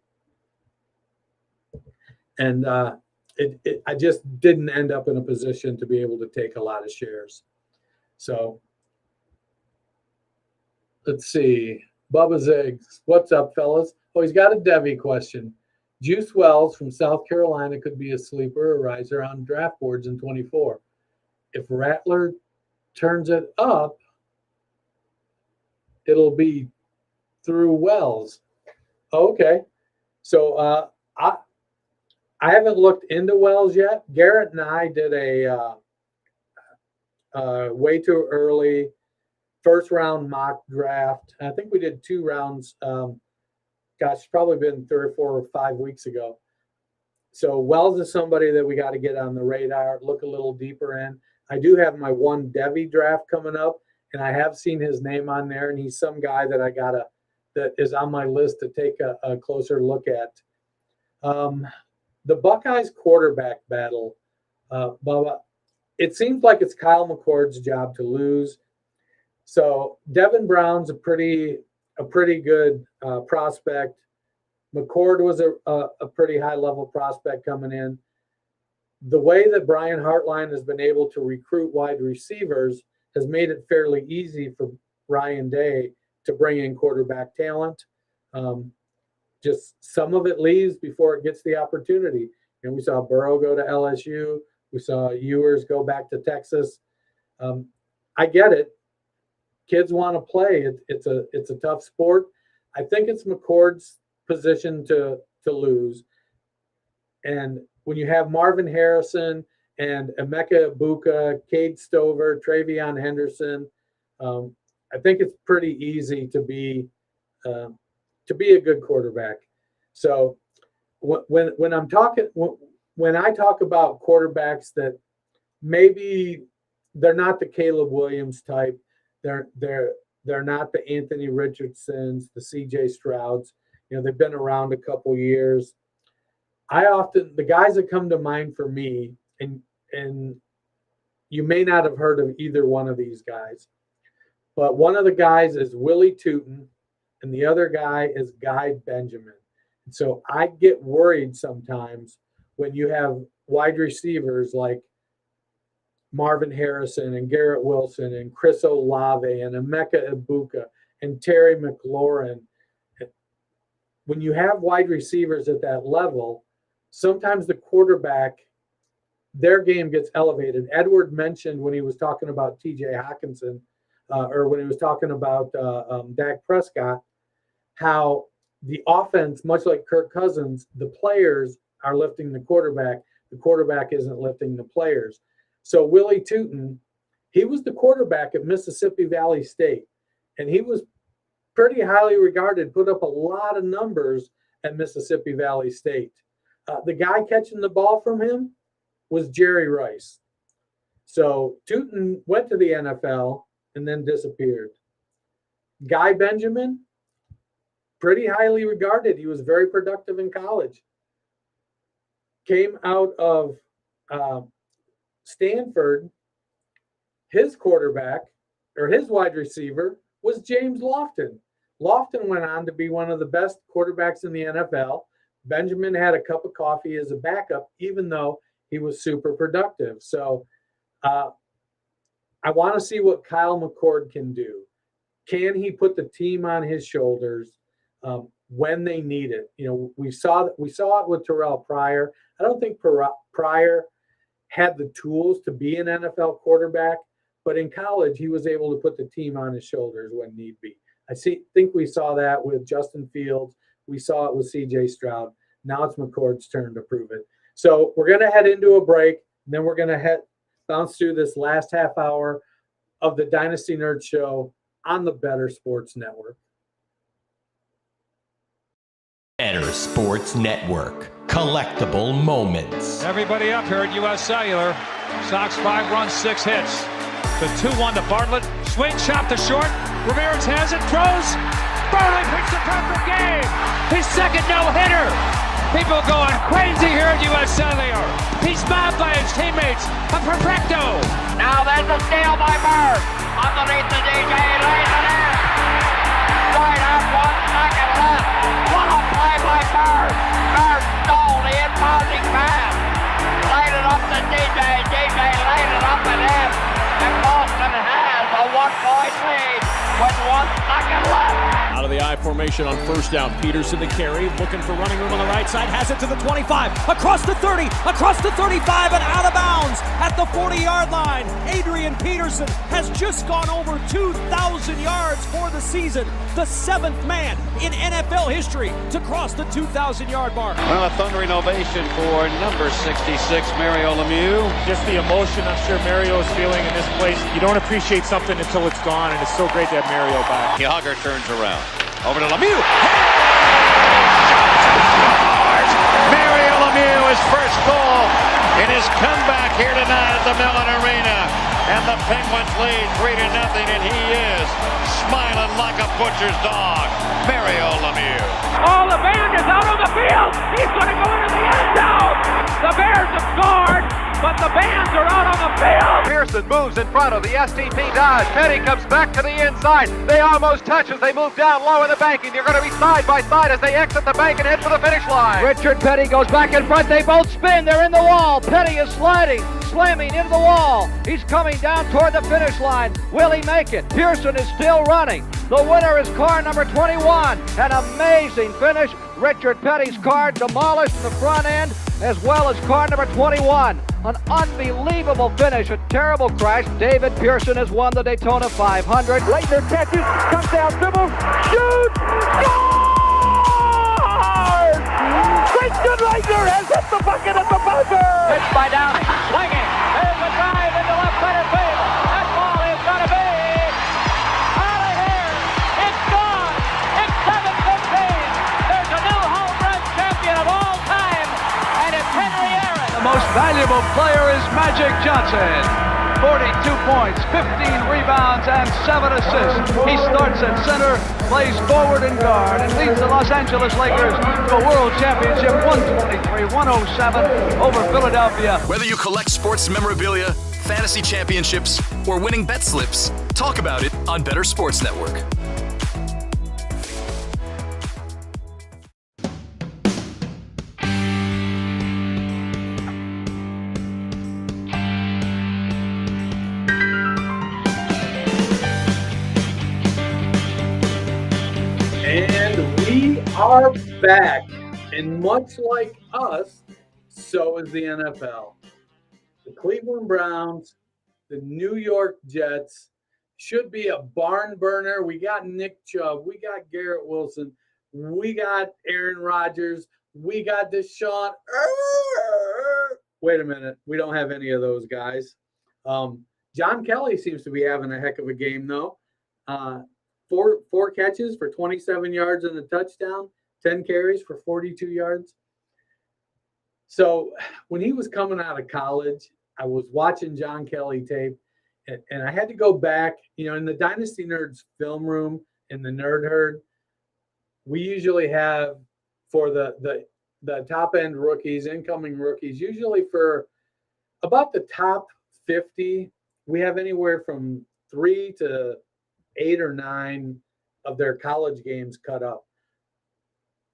And I just didn't end up in a position to be able to take a lot of shares. So let's see. Bubba's Eggs. What's up, fellas? Oh, he's got a Debbie question. Juice Wells from South Carolina could be a sleeper or riser on draft boards in 24. If Rattler turns it up, it'll be through Wells. Okay. So I haven't looked into Wells yet. Garrett and I did a way too early first round mock draft. I think we did 2 rounds. It's probably been 3 or 4 or 5 weeks ago. So Wells is somebody that we got to get on the radar, look a little deeper in. I do have my one Devy draft coming up, and I have seen his name on there, and he's some guy that that is on my list to take a closer look at. The Buckeyes quarterback battle, Bubba, it seems like it's Kyle McCord's job to lose. So Devin Brown's a pretty good prospect. McCord was a pretty high-level prospect coming in. The way that Brian Hartline has been able to recruit wide receivers has made it fairly easy for Ryan Day to bring in quarterback talent. Just some of it leaves before it gets the opportunity. And we saw Burrow go to LSU. We saw Ewers go back to Texas. I get it. Kids want to play. It's a tough sport. I think it's McCord's position to lose. And when you have Marvin Harrison and Emeka Ibuka, Cade Stover, Travion Henderson, I think it's pretty easy to be a good quarterback. So when I talk about quarterbacks that maybe they're not the Caleb Williams type, they're not the Anthony Richardsons, the CJ Strouds. They've been around a couple years. The guys that come to mind for me, and you may not have heard of either one of these guys, but one of the guys is Willie Tootin, and the other guy is Guy Benjamin. And so I get worried sometimes when you have wide receivers like Marvin Harrison and Garrett Wilson and Chris Olave and Emeka Ibuka and Terry McLaurin. When you have wide receivers at that level, sometimes the quarterback, their game gets elevated. Edward mentioned when he was talking about TJ Hawkinson, or when he was talking about Dak Prescott, how the offense, much like Kirk Cousins, the players are lifting the quarterback. The quarterback isn't lifting the players. So Willie Tootin, he was the quarterback at Mississippi Valley State, and he was pretty highly regarded, put up a lot of numbers at Mississippi Valley State. The guy catching the ball from him was Jerry Rice. So Tootin went to the NFL and then disappeared. Guy Benjamin, pretty highly regarded. He was very productive in college. Came out of Stanford. His quarterback, or his wide receiver, was James Lofton. Lofton went on to be one of the best quarterbacks in the NFL. Benjamin had a cup of coffee as a backup, even though he was super productive. So I want to see what Kyle McCord can do. Can he put the team on his shoulders when they need it? We saw it with Terrell Pryor. I don't think Pryor had the tools to be an NFL quarterback, but in college he was able to put the team on his shoulders when need be. Think we saw that with Justin Fields. We saw it with CJ Stroud. Now it's McCord's turn to prove it. So we're going to head into a break, and then we're going to bounce through this last half hour of the Dynasty Nerd Show on the Better Sports Network. Better Sports Network. collectible moments. Everybody up here at U.S. Cellular. Sox 5 runs, 6 hits. The 2-1 to Bartlett. Swing, chop to short. Ramirez has it, throws. Burley picks the perfect game. His second no-hitter. People going crazy here at U.S. Cellular. He's mobbed by his teammates. A perfecto. Now there's a steal by Bird. Underneath the DJ, lays it in. Right up, 1 second left. What a play by Bird. Bird stole the impounding pass. Laid it up to DJ. DJ laid it up and in. And Boston has a 1-point lead with 1 second left. Out of the I formation on first down. Peterson to carry, looking for running room on the right side, has it to the 25, across the 30, across the 35, and out of bounds at the 40-yard line. Adrian Peterson has just gone over 2,000 yards for the season, the 7th man in NFL history to cross the 2,000-yard mark. Well, a thundering ovation for number 66, Mario Lemieux. Just the emotion I'm sure Mario is feeling in this place. You don't appreciate something until it's gone, and it's so great to have Mario back. Yager turns around. Over to Lemieux. Mario Lemieux, his first goal in his comeback here tonight at the Mellon Arena. And the Penguins lead 3-0, and he is smiling like a butcher's dog. Mario Lemieux. Oh, the band is out on the field. He's going to go into the end zone. The Bears have scored, but the Bands are out on the field. Pearson moves in front of the STP Dodge. Petty comes back to the inside. They almost touch as they move down low in the banking. They're going to be side by side as they exit the bank and head for the finish line. Richard Petty goes back in front. They both spin. They're in the wall. Petty is sliding, slamming into the wall. He's coming down toward the finish line. Will he make it? Pearson is still running. The winner is car number 21. An amazing finish. Richard Petty's car demolished in the front end, as well as car number 21. An unbelievable finish, a terrible crash. David Pearson has won the Daytona 500. Leitner catches, comes down, dribbles, shoots, scores! Christian Leitner has hit the bucket at the buzzer! Pitched by Downing, swinging, there's a drive into left center field. That ball is going to be out of here. It's gone. It's 7-15. There's a new home run champion of all time, and it's Henry Aaron. The most valuable player is Magic Johnson. 42 points, 15 rebounds, and 7 assists. He starts at center, plays forward and guard, and leads the Los Angeles Lakers to a world championship 123-107 over Philadelphia. Whether you collect sports memorabilia, fantasy championships, or winning bet slips, talk about it on Better Sports Network. And we are back. And much like us, so is the NFL. The Cleveland Browns, the New York Jets should be a barn burner. We got Nick Chubb. We got Garrett Wilson. We got Aaron Rodgers. We got Deshaun. Wait a minute. We don't have any of those guys. John Kelly seems to be having a heck of a game, though. Four catches for 27 yards and a touchdown, 10 carries for 42 yards. So when he was coming out of college, I was watching John Kelly tape, and I had to go back, in the Dynasty Nerds film room in the Nerd Herd, we usually have for the top end rookies, incoming rookies, usually for about the top 50, we have anywhere from 3 to 8 or 9 of their college games cut up.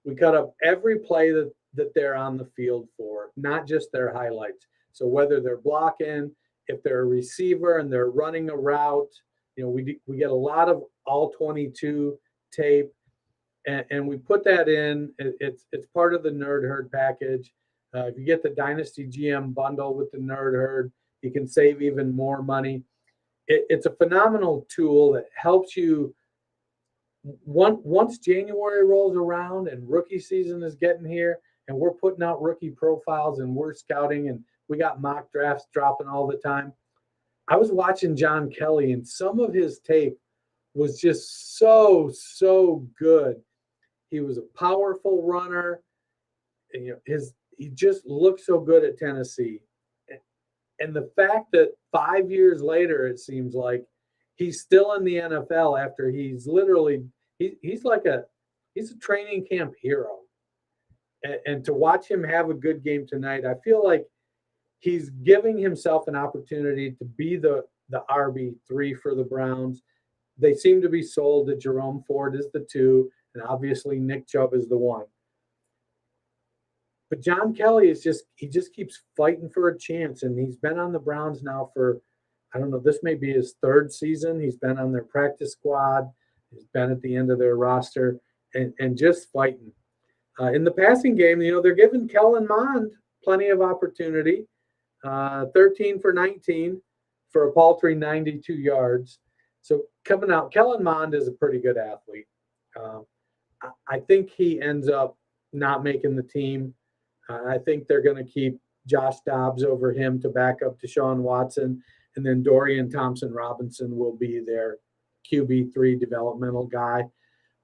We cut up every play that they're on the field for, not just their highlights. So whether they're blocking, if they're a receiver and they're running a route, we get a lot of all 22 tape, and we put that in. It's part of the Nerd Herd package. If you get the Dynasty GM bundle with the Nerd Herd, you can save even more money. It's a phenomenal tool that helps you. Once January rolls around and rookie season is getting here, and we're putting out rookie profiles and we're scouting and we got mock drafts dropping all the time. I was watching John Kelly, and some of his tape was just so good. He was a powerful runner. And, he just looked so good at Tennessee. And the fact that 5 years later, it seems like he's still in the NFL after he's literally he's a training camp hero. And to watch him have a good game tonight, I feel like he's giving himself an opportunity to be the RB3 for the Browns. They seem to be sold that Jerome Ford is the 2, and obviously Nick Chubb is the 1. But John Kelly he just keeps fighting for a chance, and he's been on the Browns now for, I don't know, this may be his 3rd season. He's been on their practice squad. He's been at the end of their roster and just fighting. In the passing game, they're giving Kellen Mond plenty of opportunity. 13 for 19 for a paltry 92 yards. So coming out, Kellen Mond is a pretty good athlete. I think he ends up not making the team. I think they're going to keep Josh Dobbs over him to back up Deshaun Watson, and then Dorian Thompson-Robinson will be their QB3 developmental guy.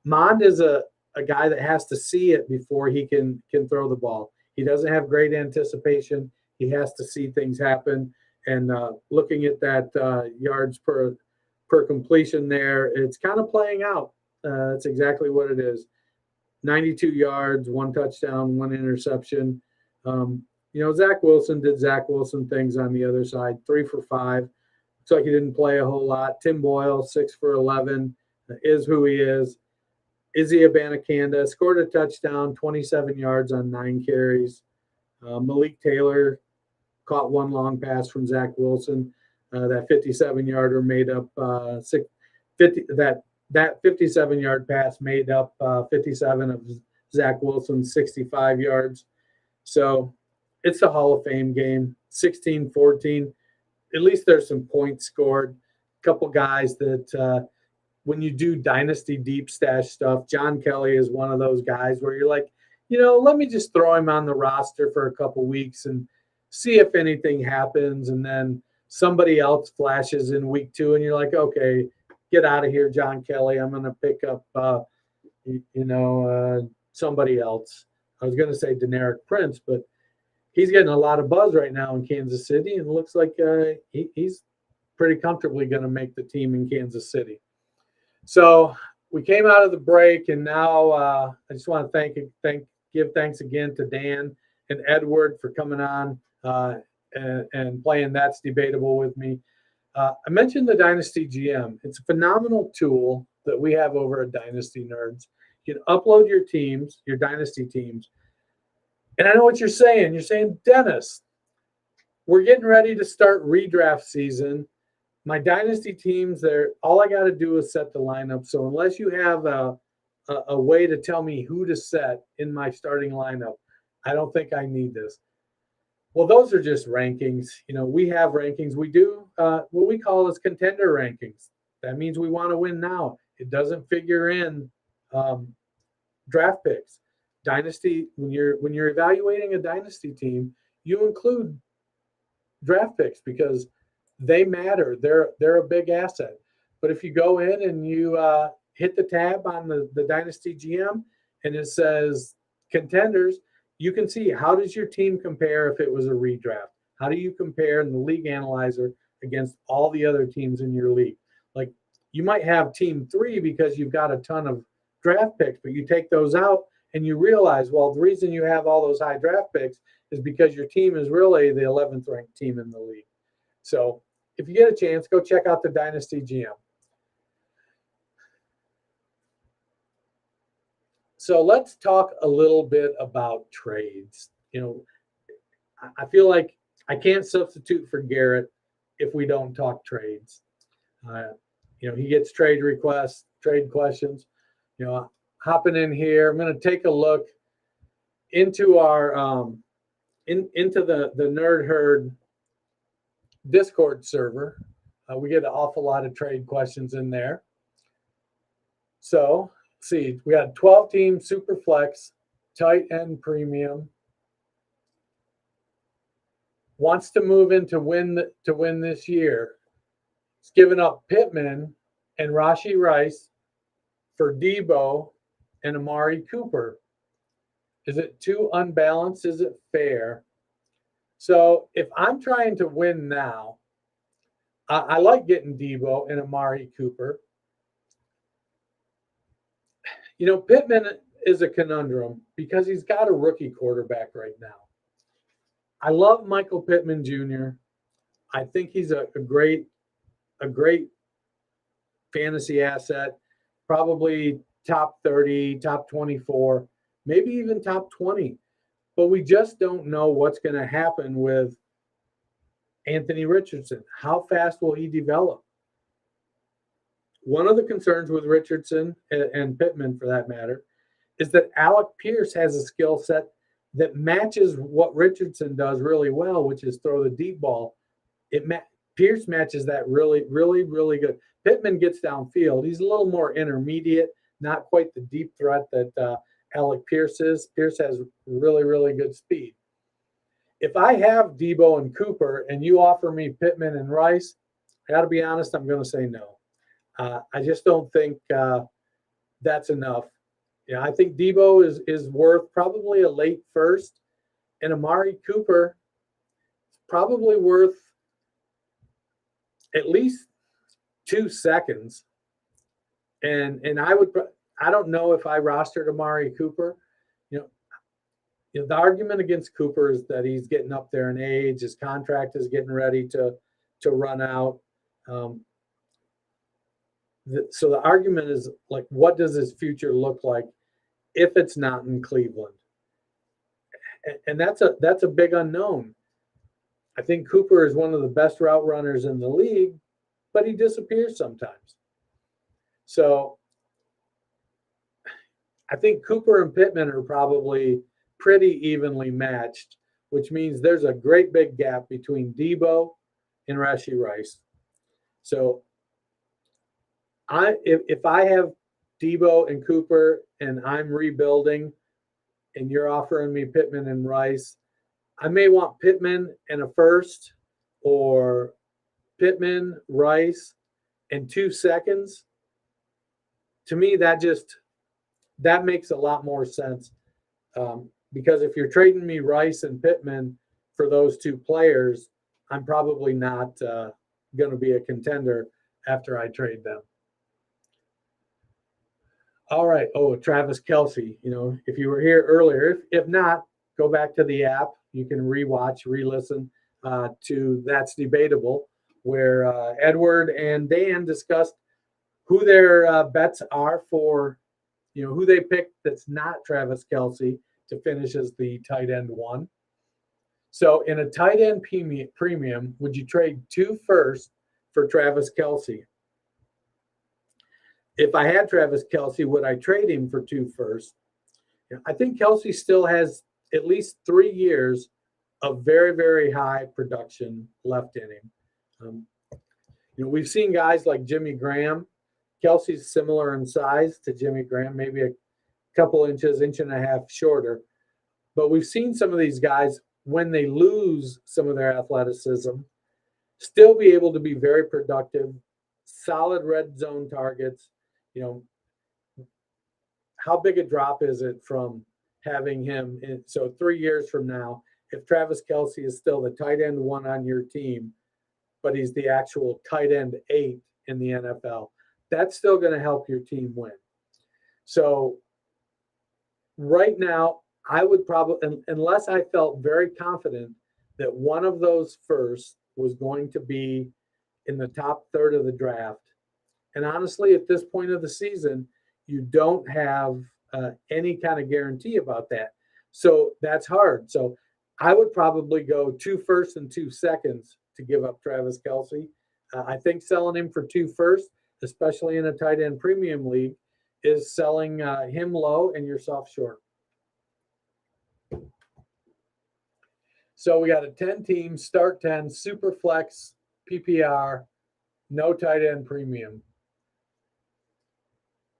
Mond is a guy that has to see it before he can throw the ball. He doesn't have great anticipation. He has to see things happen. And looking at that yards per completion there, it's kind of playing out. That's exactly what it is. 92 yards, 1 touchdown, 1 interception. Zach Wilson did Zach Wilson things on the other side. 3 for 5. Looks like he didn't play a whole lot. Tim Boyle, 6 for 11, is who he is. Izzy Abanikanda scored a touchdown, 27 yards on 9 carries. Malik Taylor caught 1 long pass from Zach Wilson. That 57-yarder made up 50. That 57-yard pass made up 57 of Zach Wilson's 65 yards. So it's a Hall of Fame game, 16-14. At least there's some points scored. A couple guys that when you do Dynasty deep stash stuff, John Kelly is one of those guys where you're like, let me just throw him on the roster for a couple weeks and see if anything happens. And then somebody else flashes in week 2 and you're like, okay, get out of here, John Kelly. I'm going to pick up, somebody else. I was going to say Deneric Prince, but he's getting a lot of buzz right now in Kansas City, and it looks like he's pretty comfortably going to make the team in Kansas City. So we came out of the break, and now I just want to give thanks again to Dan and Edward for coming on and playing That's Debatable with me. I mentioned the Dynasty GM. It's a phenomenal tool that we have over at Dynasty Nerds. You can upload your teams, your Dynasty teams. And I know what you're saying. You're saying, Dennis, we're getting ready to start redraft season. My Dynasty teams, all I got to do is set the lineup. So unless you have a way to tell me who to set in my starting lineup, I don't think I need this. Well, those are just rankings. We have rankings. We do what we call as contender rankings. That means we want to win now. It doesn't figure in draft picks. Dynasty, when you're evaluating a Dynasty team, you include draft picks because they matter. They're a big asset. But if you go in and you hit the tab on the Dynasty GM and it says contenders, you can see how does your team compare if it was a redraft? How do you compare in the league analyzer against all the other teams in your league? Like you might have team 3 because you've got a ton of draft picks, but you take those out and you realize, well, the reason you have all those high draft picks is because your team is really the 11th ranked team in the league. So if you get a chance, go check out the Dynasty GM. So let's talk a little bit about trades. I feel like I can't substitute for Garrett if we don't talk trades. He gets trade requests, trade questions. Hopping in here, I'm going to take a look into our into the Nerd Herd Discord server. We get an awful lot of trade questions in there. So see, we got 12-team super flex, tight end premium. Wants to move in to win this year. He's given up Pittman and Rashee Rice for Debo and Amari Cooper. Is it too unbalanced? Is it fair? So if I'm trying to win now, I like getting Debo and Amari Cooper. You know, Pittman is a conundrum because he's got a rookie quarterback right now. I love Michael Pittman Jr. I think he's a great fantasy asset, probably top 30, top 24, maybe even top 20. But we just don't know what's going to happen with Anthony Richardson. How fast will he develop? One of the concerns with Richardson and Pittman, for that matter, is that Alec Pierce has a skill set that matches what Richardson does really well, which is throw the deep ball. Pierce matches that really, really, really good. Pittman gets downfield. He's a little more intermediate, not quite the deep threat that Alec Pierce is. Pierce has really, really good speed. If I have Debo and Cooper and you offer me Pittman and Rice, I got to be honest, I'm going to say no. I just don't think that's enough. Yeah, I think Debo is worth probably a late first, and Amari Cooper is probably worth at least 2 seconds. And I don't know if I rostered Amari Cooper. You know, the argument against Cooper is that he's getting up there in age, his contract is getting ready to run out. So the argument is like, what does his future look like if it's not in Cleveland? And that's a big unknown. I think Cooper is one of the best route runners in the league, but he disappears sometimes. So I think Cooper and Pittman are probably pretty evenly matched, which means there's a great big gap between Debo and Rashee Rice. So if I have Debo and Cooper and I'm rebuilding and you're offering me Pittman and Rice, I may want Pittman and a first, or Pittman, Rice, and 2 seconds. To me, that makes a lot more sense. Because if you're trading me Rice and Pittman for those 2 players, I'm probably not going to be a contender after I trade them. All right. Oh, Travis Kelce. You know, if you were here earlier, if not, go back to the app. You can re-listen to That's Debatable, where Edward and Dan discussed who their bets are for, you know, who they picked that's not Travis Kelce to finish as the tight end 1. So in a tight end premium, would you trade 2 firsts for Travis Kelce? If I had Travis Kelce, would I trade him for 2 firsts? I think Kelce still has at least 3 years of very, very high production left in him. You know, we've seen guys like Jimmy Graham. Kelce's similar in size to Jimmy Graham, maybe a couple inches, inch and a half shorter. But we've seen some of these guys, when they lose some of their athleticism, still be able to be very productive, solid red zone targets. You know, how big a drop is it from having him in? So 3 years from now, if Travis Kelce is still the tight end 1 on your team, but he's the actual tight end 8 in the NFL, that's still going to help your team win. So right now, I would probably, unless I felt very confident that one of those firsts was going to be in the top third of the draft. And honestly, at this point of the season, you don't have any kind of guarantee about that. So that's hard. So I would probably go 2 firsts and 2 seconds to give up Travis Kelce. I think selling him for 2 firsts, especially in a tight end premium league, is selling him low and yourself short. So we got a 10-team, start 10, super flex, PPR, no tight end premium.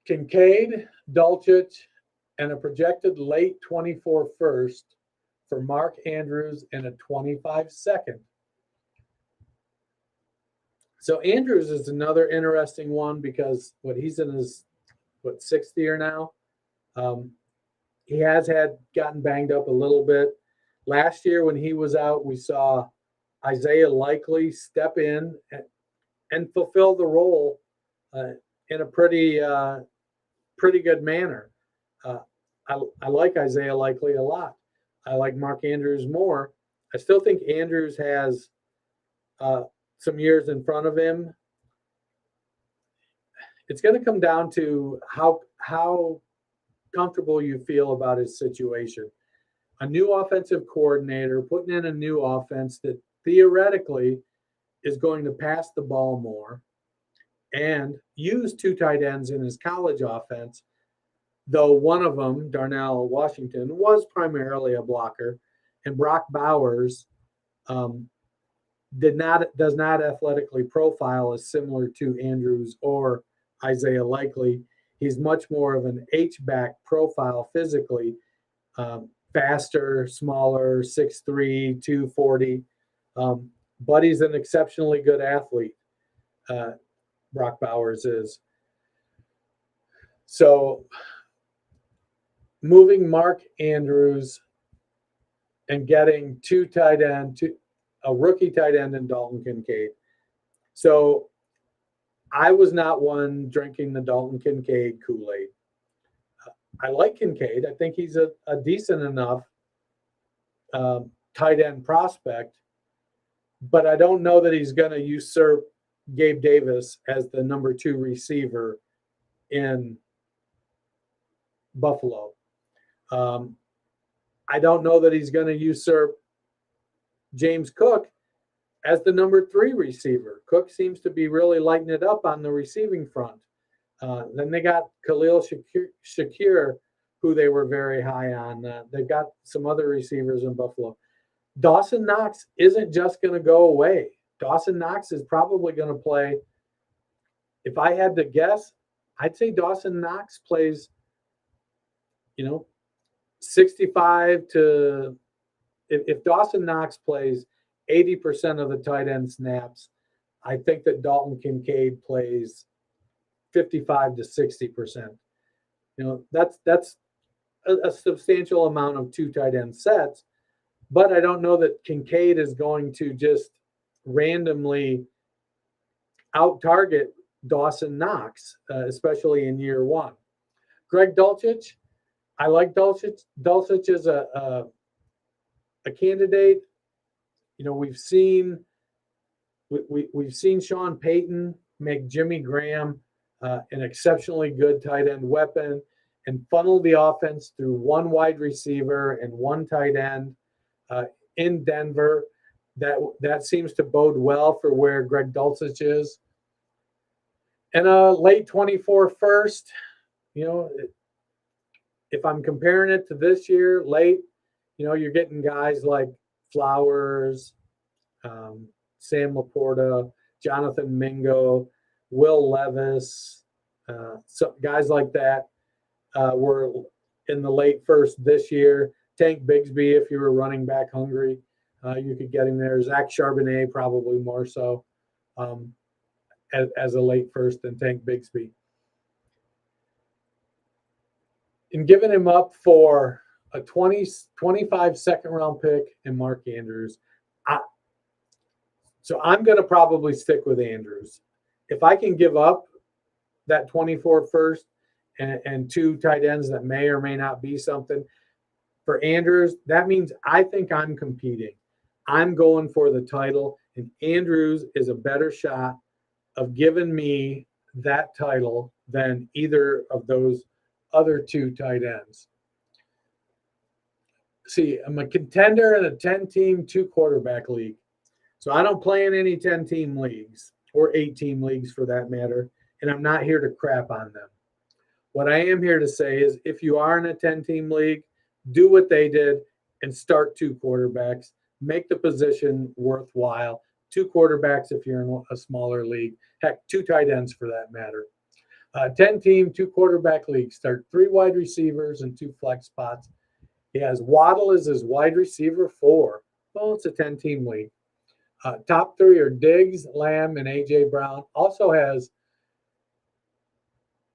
Kincaid, Dulcich, and a projected late 24 first for Mark Andrews and a 25 second. So Andrews is another interesting one because he's in his 6th year now. he has gotten banged up a little bit. Last year when he was out, we saw Isaiah Likely step in and fulfill the role in a pretty good manner. I like Isaiah Likely a lot. I like Mark Andrews more. I still think Andrews has some years in front of him. It's going to come down to how comfortable you feel about his situation. A new offensive coordinator putting in a new offense that theoretically is going to pass the ball more and use 2 tight ends in his college offense, though one of them, Darnell Washington, was primarily a blocker, and Brock Bowers does not athletically profile as similar to Andrews or Isaiah Likely. He's much more of an H-back profile physically, faster, smaller, 6'3", 240. But he's an exceptionally good athlete. Brock Bowers is. So moving Mark Andrews and getting 2 tight end, a rookie tight end in Dalton Kincaid. So I was not one drinking the Dalton Kincaid Kool-Aid. I like Kincaid. I think he's a decent enough tight end prospect, but I don't know that he's going to usurp Gabe Davis as the number 2 receiver in Buffalo. I don't know that he's going to usurp James Cook as the number 3 receiver. Cook seems to be really lighting it up on the receiving front. Then they got Khalil Shakir, who they were very high on. They've got some other receivers in Buffalo. Dawson Knox isn't just going to go away. Dawson Knox is probably going to play. If I had to guess, I'd say Dawson Knox plays, 65 to, if Dawson Knox plays 80% of the tight end snaps, I think that Dalton Kincaid plays 55 to 60%. That's a substantial amount of 2 tight end sets, but I don't know that Kincaid is going to just randomly out-target Dawson Knox, especially in year 1. Greg Dulcich, I like Dulcich. Dulcich is a candidate. We've seen Sean Payton make Jimmy Graham an exceptionally good tight end weapon and funnel the offense through 1 wide receiver and 1 tight end in Denver. That seems to bode well for where Greg Dulcich is. And a late 24 first, if I'm comparing it to this year, late, you're getting guys like Flowers, Sam Laporta, Jonathan Mingo, Will Levis, so guys like that were in the late first this year. Tank Bigsby, if you were running back hungry, you could get him there. Zach Charbonnet, probably more so as a late first than Tank Bigsby. And giving him up for a 25 second round pick and Mark Andrews. So I'm going to probably stick with Andrews. If I can give up that 24 first and 2 tight ends that may or may not be something for Andrews, that means I think I'm competing. I'm going for the title, and Andrews is a better shot of giving me that title than either of those other 2 tight ends. See, I'm a contender in a 10-team, 2-quarterback league. So I don't play in any 10-team leagues or 8-team leagues for that matter, and I'm not here to crap on them. What I am here to say is if you are in a 10-team league, do what they did and start 2 quarterbacks. Make the position worthwhile. 2 quarterbacks if you're in a smaller league. Heck, 2 tight ends for that matter. 10-team, 2-quarterback league. Start 3 wide receivers and 2 flex spots. He has Waddle as his wide receiver 4. Well, it's a 10-team league. Top 3 are Diggs, Lamb, and A.J. Brown. Also has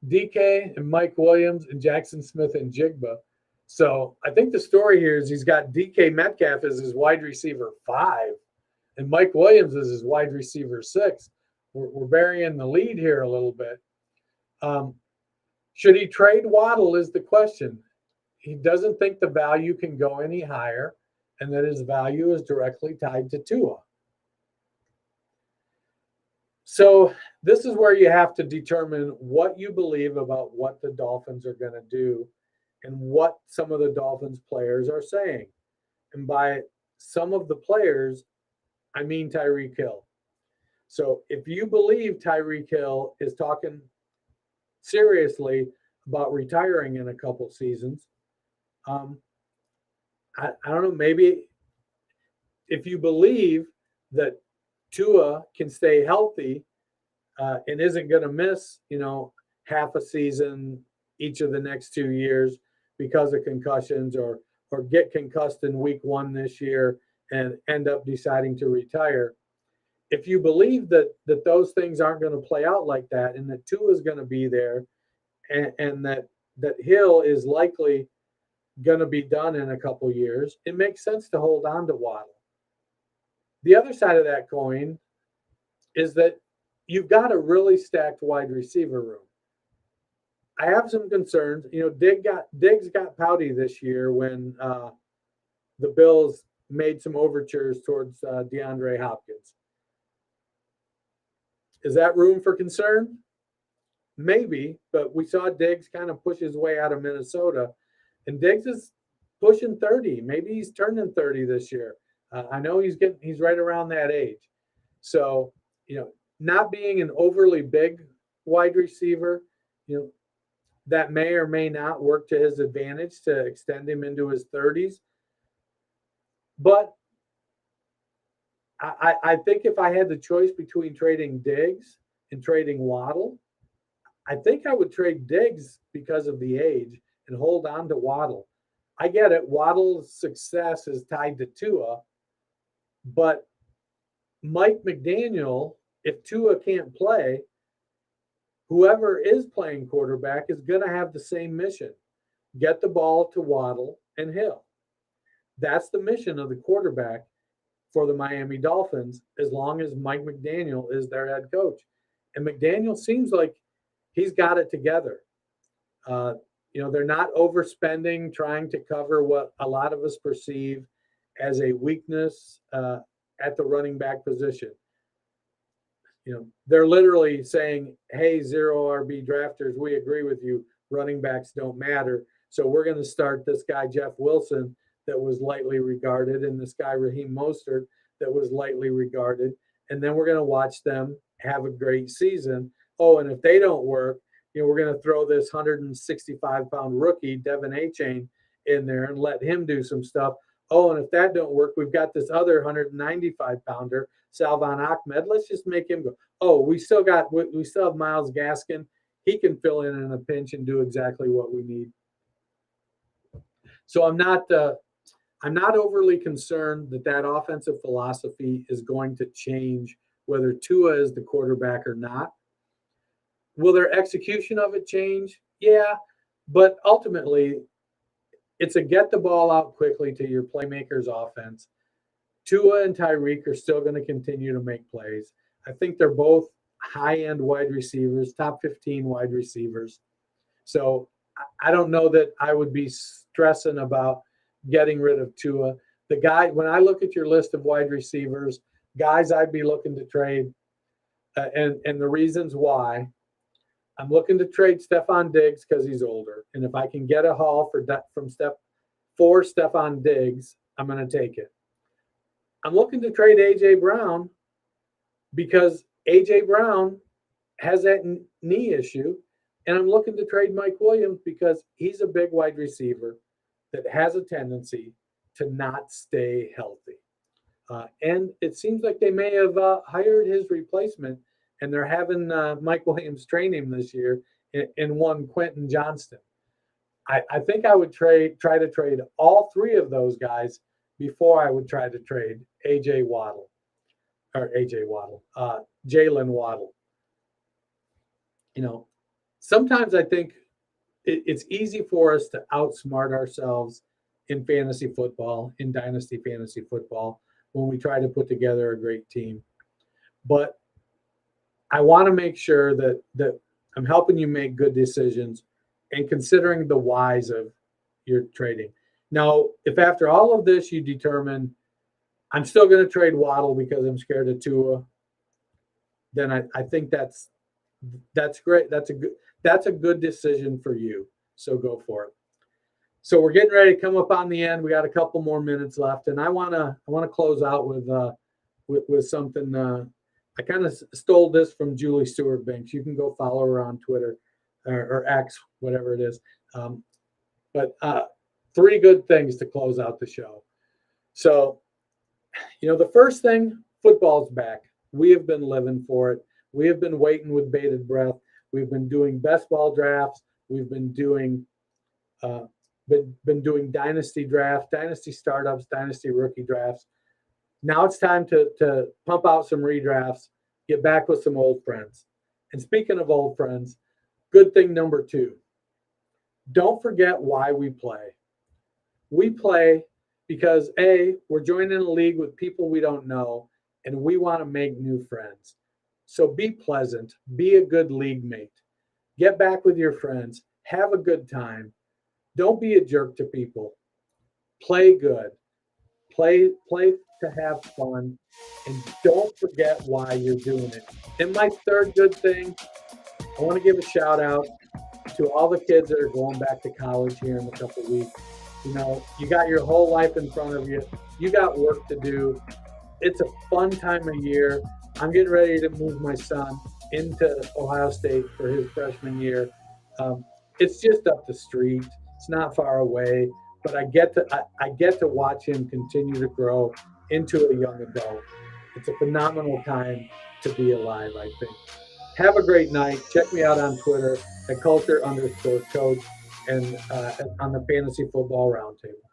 DK and Mike Williams and Jackson Smith and Jigba. So I think the story here is he's got DK Metcalf as his wide receiver 5 and Mike Williams as his wide receiver 6. We're burying the lead here a little bit. Should he trade Waddle is the question. He doesn't think the value can go any higher and that his value is directly tied to Tua. So this is where you have to determine what you believe about what the Dolphins are going to do and what some of the Dolphins players are saying. And by some of the players, I mean Tyreek Hill. So if you believe Tyreek Hill is talking seriously about retiring in a couple seasons, I don't know, maybe if you believe that Tua can stay healthy and isn't going to miss, half a season each of the next 2 years because of concussions or get concussed in week 1 this year and end up deciding to retire. If you believe that those things aren't going to play out like that and that Tua is going to be there and that Hill is likely going to be done in a couple years, it makes sense to hold on to Waddle. The other side of that coin is that you've got a really stacked wide receiver room. I have some concerns. Diggs got pouty this year when the Bills made some overtures towards DeAndre Hopkins. Is that room for concern? Maybe, but we saw Diggs kind of push his way out of Minnesota, and Diggs is pushing 30. Maybe he's turning 30 this year. I know he's right around that age. So, not being an overly big wide receiver, that may or may not work to his advantage to extend him into his 30s. But I think if I had the choice between trading Diggs and trading Waddle, I think I would trade Diggs because of the age and hold on to Waddle. I get it. Waddle's success is tied to Tua, but Mike McDaniel, if Tua can't play, whoever is playing quarterback is going to have the same mission. Get the ball to Waddle and Hill. That's the mission of the quarterback for the Miami Dolphins, as long as Mike McDaniel is their head coach. And McDaniel seems like he's got it together. They're not overspending, trying to cover what a lot of us perceive as a weakness at the running back position. They're literally saying, hey, 0 RB drafters, we agree with you. Running backs don't matter. So we're going to start this guy, Jeff Wilson, that was lightly regarded, and this guy, Raheem Mostert, that was lightly regarded. And then we're going to watch them have a great season. Oh, and if they don't work, we're going to throw this 165-pound rookie, Devin Achane, in there and let him do some stuff. Oh, and if that don't work, we've got this other 195-pounder, Salvon Ahmed. Let's just make him go. Oh, we still have Myles Gaskin. He can fill in a pinch and do exactly what we need. So I'm not overly concerned that offensive philosophy is going to change whether Tua is the quarterback or not. Will their execution of it change? Yeah, but ultimately, it's a get the ball out quickly to your playmakers offense. Tua and Tyreek are still going to continue to make plays. I think they're both high-end wide receivers, top 15 wide receivers. So I don't know that I would be stressing about getting rid of Tua. The guy, when I look at your list of wide receivers, guys I'd be looking to trade, and the reasons why, I'm looking to trade Stephon Diggs because he's older. And if I can get a haul for Stephon Diggs, I'm going to take it. I'm looking to trade A.J. Brown because A.J. Brown has that knee issue. And I'm looking to trade Mike Williams because he's a big wide receiver that has a tendency to not stay healthy. And it seems like they may have hired his replacement, and they're having Mike Williams train him this year in one Quentin Johnston. I think I would try to trade all 3 of those guys before I would try to trade Jalen Waddle. Sometimes I think it's easy for us to outsmart ourselves in fantasy football, in dynasty fantasy football, when we try to put together a great team. But I want to make sure that I'm helping you make good decisions and considering the whys of your trading. Now, if after all of this you determine I'm still going to trade Waddle because I'm scared of Tua, then I think that's great. That's a good decision for you. So go for it. So we're getting ready to come up on the end. We got a couple more minutes left, and I wanna close out with something. I kind of stole this from Julie Stewart Banks. You can go follow her on Twitter or X, whatever it is. But 3 good things to close out the show. So, the first thing, football's back. We have been living for it. We have been waiting with bated breath. We've been doing best ball drafts. We've been doing doing dynasty drafts, dynasty startups, dynasty rookie drafts. Now it's time to pump out some redrafts, get back with some old friends. And speaking of old friends, good thing number 2, don't forget why we play. We play because we're joining a league with people we don't know, and we want to make new friends. So be pleasant, be a good league mate, get back with your friends, have a good time. Don't be a jerk to people. Play good. Play to have fun, and don't forget why you're doing it. And my third good thing, I want to give a shout out to all the kids that are going back to college here in a couple of weeks. You got your whole life in front of you. You got work to do. It's a fun time of year. I'm getting ready to move my son into Ohio State for his freshman year. It's just up the street. It's not far away, but I get to watch him continue to grow into a young adult. It's a phenomenal time to be alive, I think. Have a great night. Check me out on Twitter at culture_coach and on the Fantasy Football Roundtable.